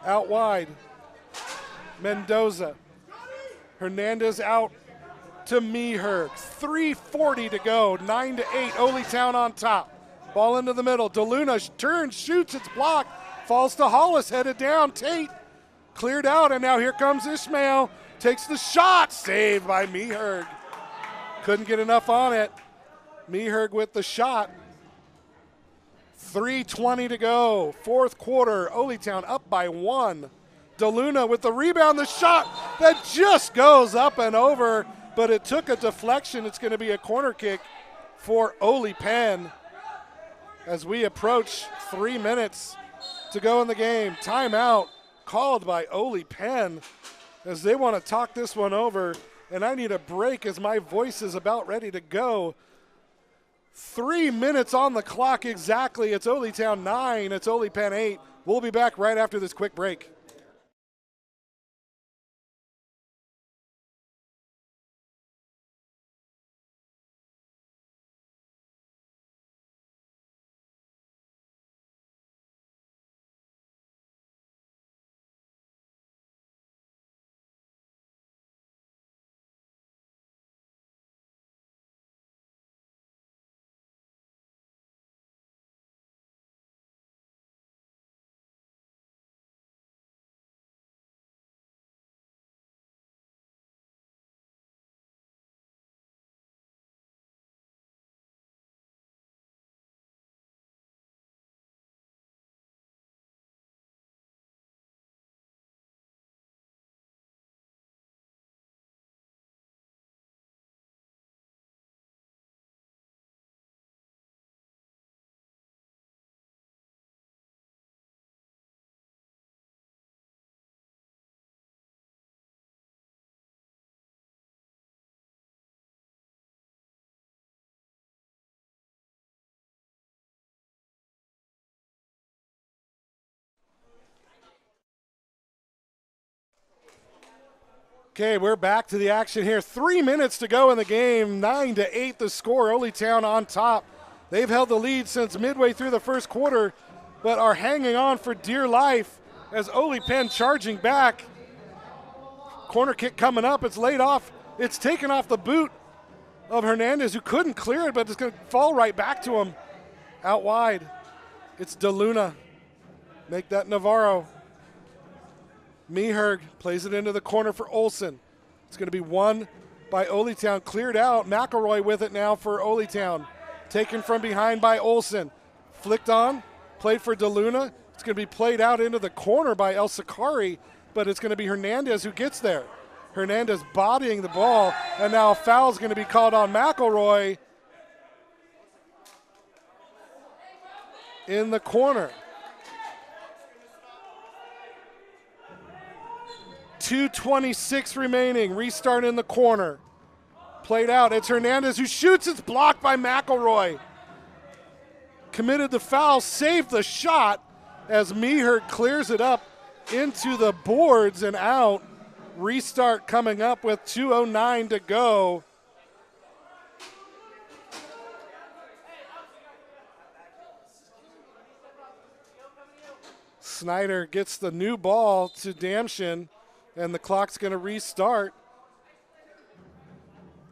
Out wide. Mendoza. Hernandez out to Meherg. 3:40 to go. 9-8. Olytown on top. Ball into the middle. DeLuna turns, shoots, it's blocked. Falls to Hollis, headed down. Tate cleared out, and now here comes Ishmael. Takes the shot. Saved by Meherg. Couldn't get enough on it. Meherg with the shot. 3:20 to go. Fourth quarter. Olytown up by 1. DeLuna with the rebound. The shot that just goes up and over, but it took a deflection. It's going to be a corner kick for Oly-Pen as we approach 3 minutes to go in the game. Timeout called by Oly-Pen as they want to talk this one over, and I need a break as my voice is about ready to go. 3 minutes on the clock exactly. It's Olytown 9. It's Oly-Pen 8. We'll be back right after this quick break. Okay, we're back to the action here. 3 minutes to go in the game. 9-8 the score. Oly-Town on top. They've held the lead since midway through the first quarter, but are hanging on for dear life as Oly-Pen charging back. Corner kick coming up. It's laid off. It's taken off the boot of Hernandez, who couldn't clear it, but it's going to fall right back to him. Out wide. It's DeLuna. Make that Navarro. Meherg plays it into the corner for Olsen. It's going to be won by Oly-Town. Cleared out. McElroy with it now for Oly-Town. Taken from behind by Olsen. Flicked on. Played for DeLuna. It's going to be played out into the corner by El Sakari, but it's going to be Hernandez who gets there. Hernandez bodying the ball, and now a foul is going to be called on McElroy in the corner. 2:26 remaining. Restart in the corner. Played out. It's Hernandez who shoots. It's blocked by McElroy. Committed the foul. Saved the shot as Meherg clears it up into the boards and out. Restart coming up with 2:09 to go. Snyder gets the new ball to Damshin, and the clock's going to restart.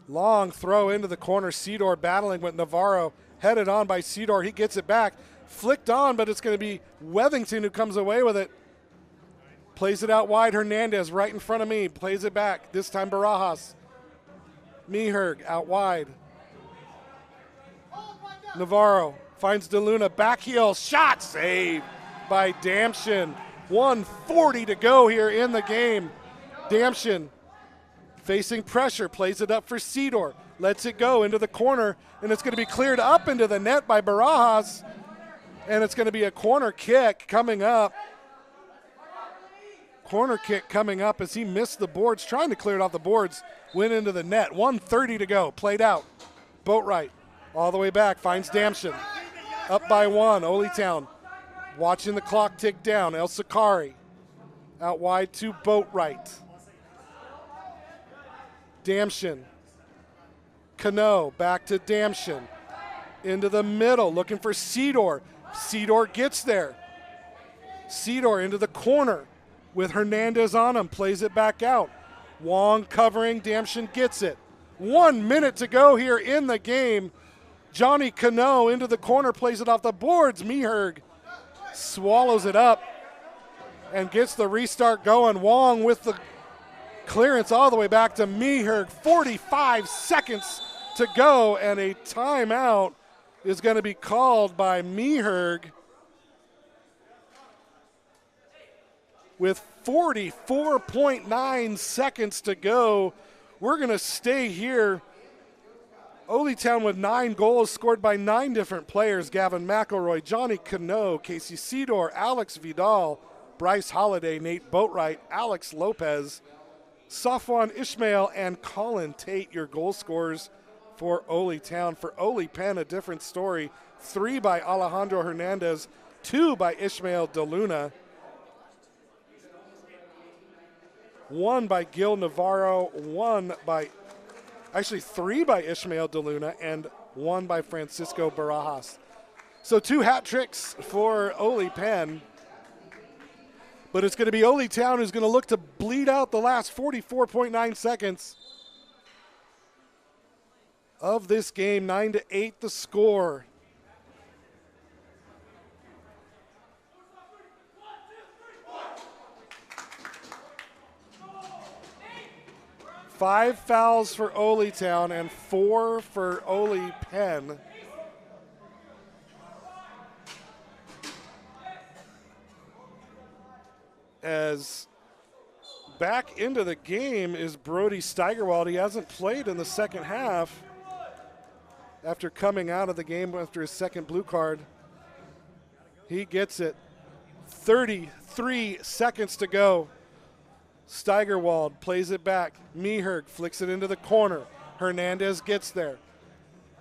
Long throw into the corner. Cedar battling with Navarro. Headed on by Cedar. He gets it back. Flicked on, but it's going to be Wethington who comes away with it. Plays it out wide. Hernandez right in front of me. Plays it back. This time Barajas. Meherg out wide. Navarro finds DeLuna. Back heel. Shot saved by Damshin. 1:40 to go here in the game. Damshin facing pressure. Plays it up for Cedar. Lets it go into the corner. And it's going to be cleared up into the net by Barajas. And it's going to be a corner kick coming up. Corner kick coming up as he missed the boards, trying to clear it off the boards, went into the net. 1:30 to go, played out. Boatwright all the way back, finds Damshin. Up by one, Oly-Town watching the clock tick down. El Sakari out wide to Boatwright. Damshin. Cano back to Damshin. Into the middle, looking for Cedar. Cedar gets there. Cedar into the corner with Hernandez on him, plays it back out. Wong covering, Damshin gets it. 1 minute to go here in the game. Johnny Cano into the corner, plays it off the boards. Meherg swallows it up and gets the restart going. Wong with the clearance all the way back to Meherg. 45 seconds to go, and a timeout is going to be called by Meherg. With 44.9 seconds to go, we're going to stay here. Oly-Town with 9 goals scored by 9 different players. Gavin McElroy, Johnny Cano, Casey Cedar, Alex Vidal, Bryce Holiday, Nate Boatwright, Alex Lopez, Safwan Ishmael, and Colin Tate, your goal scorers for Oly-Town. For Oly-Pen, a different story. 3 by Alejandro Hernandez, 2 by Ishmael DeLuna, 1 by Gil Navarro, 3 by Ishmael DeLuna, and 1 by Francisco Barajas. So 2 hat tricks for Oly-Pen. But it's going to be Oly-Town who's going to look to bleed out the last 44.9 seconds of this game. 9-8 the score. Five fouls for Oly-Town and 4 for Oly-Pen. As back into the game is Brody Steigerwald. He hasn't played in the second half after coming out of the game after his second blue card. He gets it. 33 seconds to go. Steigerwald plays it back. Meherg flicks it into the corner. Hernandez gets there.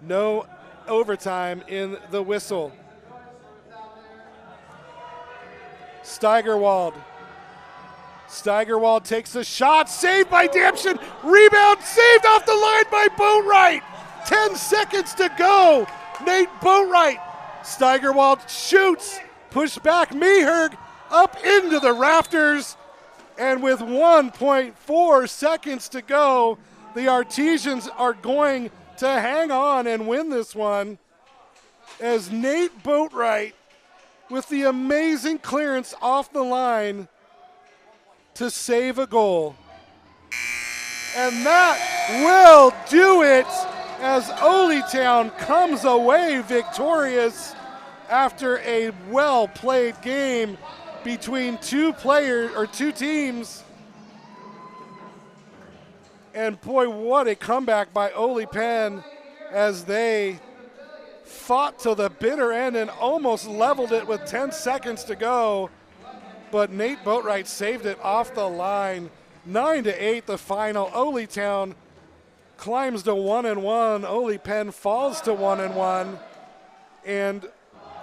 No overtime in the whistle. Steigerwald Steigerwald takes a shot, saved by Damschen. Rebound, saved off the line by Boatwright. 10 seconds to go. Nate Boatwright. Steigerwald shoots, push back Meherg up into the rafters. And with 1.4 seconds to go, the Artesians are going to hang on and win this one, as Nate Boatwright with the amazing clearance off the line to save a goal. And that will do it, as Oly-Town comes away victorious after a well-played game between two teams. And boy, what a comeback by Oly-Pen, as they fought to the bitter end and almost leveled it with 10 seconds to go. But Nate Boatwright saved it off the line. 9-8 the final. Oly-Town climbs to 1-1. Oly-Pen falls to 1-1. And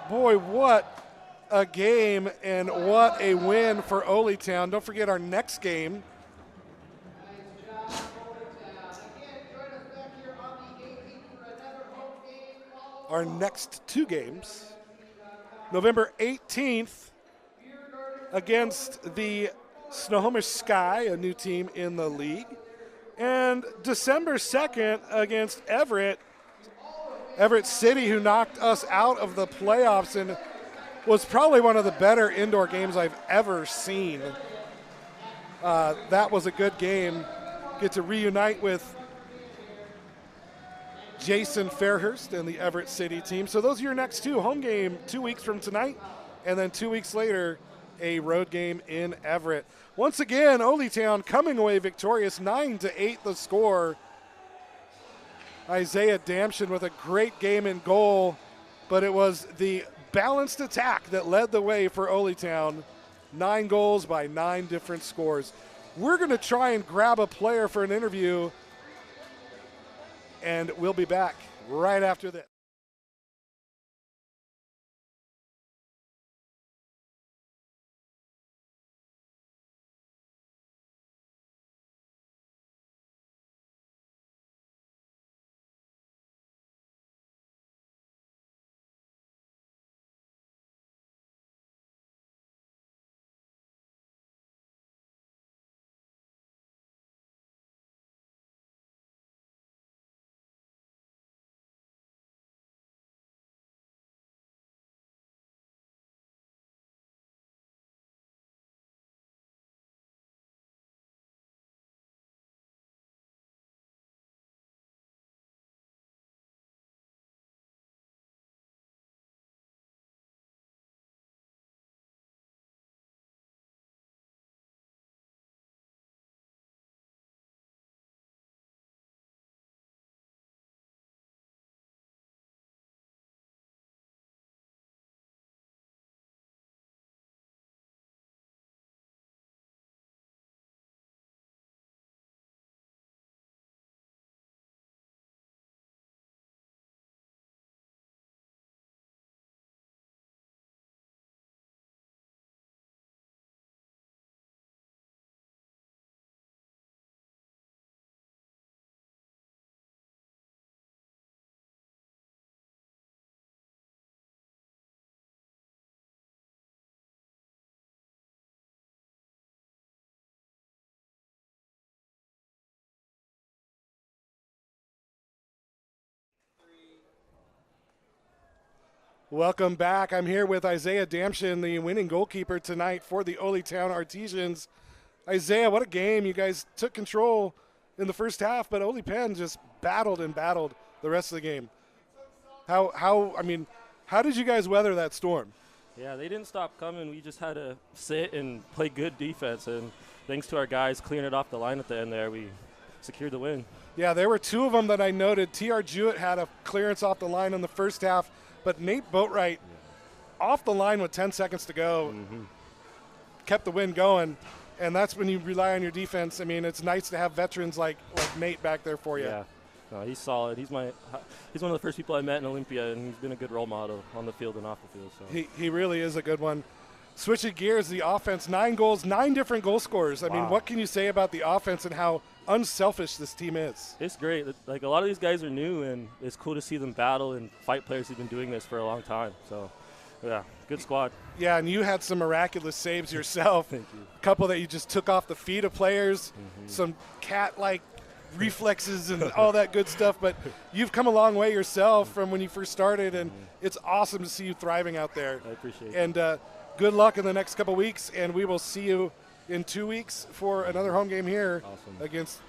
boy, what a game and what a win for Oly-Town. Don't forget our next game. Our next two games. November 18th against the Snohomish Sky, a new team in the league. And December 2nd against Everett City, who knocked us out of the playoffs and was probably one of the better indoor games I've ever seen. That was a good game. Get to reunite with Jason Fairhurst and the Everett City team. So those are your next two. Home game 2 weeks from tonight, and then 2 weeks later, a road game in Everett. Once again, Oly-Town coming away victorious, 9-8 the score. Isaiah Damschen with a great game in goal, but it was the balanced attack that led the way for Oly-Town. 9 goals by 9 different scores. We're going to try and grab a player for an interview, and we'll be back right after this. Welcome back. I'm here with Isaiah Damschen, the winning goalkeeper tonight for the Oly-Town Artesians. Isaiah, what a game. You guys took control in the first half, but Oly-Pen just battled the rest of the game. How did you guys weather that storm? Yeah, they didn't stop coming. We just had to sit and play good defense, and thanks to our guys clearing it off the line at the end there, we secured the win. Yeah, there were two of them that I noted. T.R. Jewett had a clearance off the line in the first half, but Nate Boatwright off the line with 10 seconds to go kept the win going, and that's when you rely on your defense. I mean, it's nice to have veterans like Nate back there for you. Yeah, no, he's solid. He's one of the first people I met in Olympia, and he's been a good role model on the field and off the field. So he really is a good one. Switching gears, the offense, 9 goals, 9 different goal scorers. I mean, what can you say about the offense and how unselfish this team is? It's great. Like, a lot of these guys are new, and it's cool to see them battle and fight players who've been doing this for a long time. So, yeah, good squad. Yeah, and you had some miraculous saves yourself. Thank you. A couple that you just took off the feet of players, some cat-like reflexes and all that good stuff. But you've come a long way yourself from when you first started, and it's awesome to see you thriving out there. I appreciate it. And good luck in the next couple weeks, and we will see you in 2 weeks for another home game here against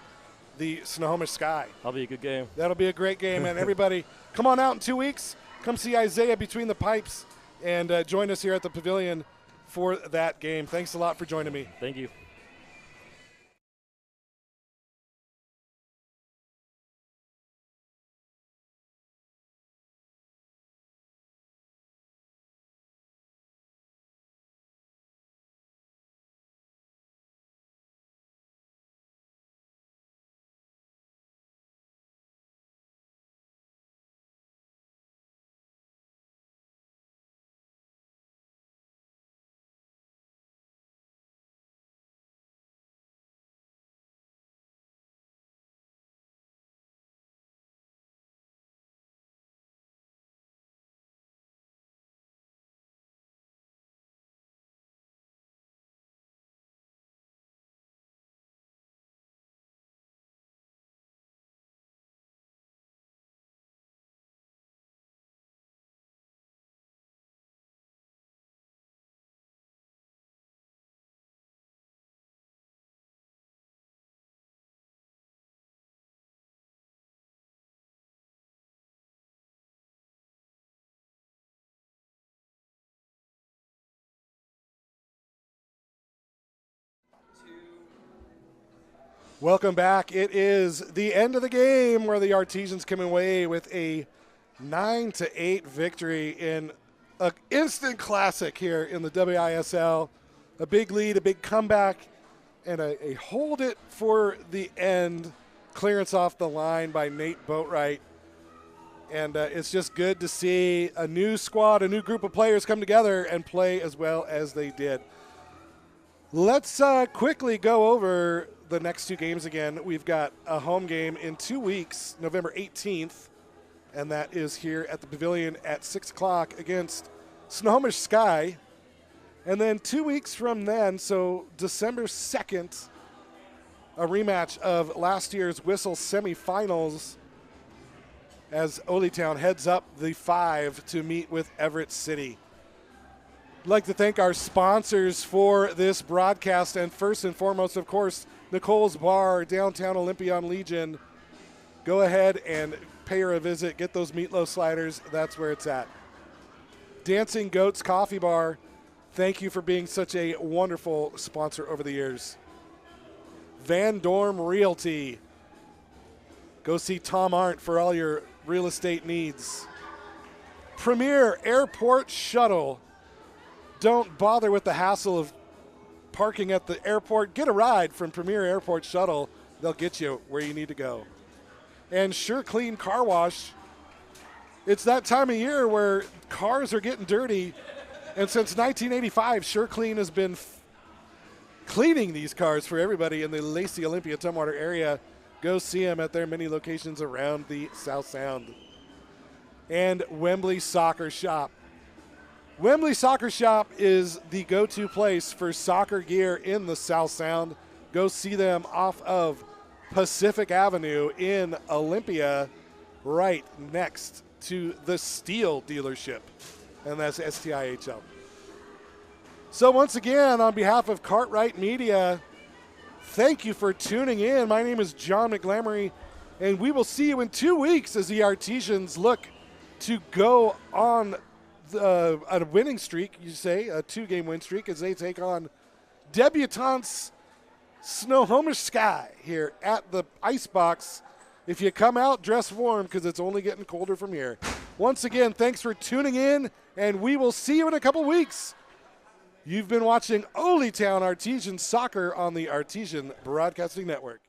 the Snohomish Sky. That'll be a good game. That'll be a great game, and everybody, come on out in 2 weeks. Come see Isaiah Between the Pipes, and join us here at the Pavilion for that game. Thanks a lot for joining me. Thank you. Welcome back. It is the end of the game where the Artesians come away with a 9-8 victory in an instant classic here in the WISL. A big lead, a big comeback, and a hold it for the end clearance off the line by Nate Boatwright. And it's just good to see a new squad, a new group of players come together and play as well as they did. Let's quickly go over the next 2 games again. We've got a home game in 2 weeks, November 18th, and that is here at the Pavilion at 6 o'clock against Snohomish Sky. And then 2 weeks from then, so December 2nd, a rematch of last year's WISL semifinals as Oly-Pen heads up the 5 to meet with Everett City. I'd like to thank our sponsors for this broadcast, and first and foremost, of course, Nicole's Bar, downtown Olympia on Legion. Go ahead and pay her a visit. Get those meatloaf sliders. That's where it's at. Dancing Goats Coffee Bar, thank you for being such a wonderful sponsor over the years. Van Dorm Realty. Go see Tom Arndt for all your real estate needs. Premier Airport Shuttle. Don't bother with the hassle of parking at the airport. Get a ride from Premier Airport Shuttle. They'll get you where you need to go. And Sure Clean Car Wash. It's that time of year where cars are getting dirty. And since 1985, Sure Clean has been cleaning these cars for everybody in the Lacey, Olympia, Tumwater area. Go see them at their many locations around the South Sound. And Wembley Soccer Shop. Wembley Soccer Shop is the go-to place for soccer gear in the South Sound. Go see them off of Pacific Avenue in Olympia, right next to the Steel dealership, and that's STIHL. So once again, on behalf of Cartwright Media, thank you for tuning in. My name is John McGlamory, and we will see you in 2 weeks as the Artesians look to go on a winning streak, you say, a 2-game win streak, as they take on debutantes Snohomish Sky here at the Icebox. If you come out, dress warm because it's only getting colder from here. Once again, thanks for tuning in, and we will see you in a couple weeks. You've been watching Oly-Pen Artesian Soccer on the Artesian Broadcasting Network.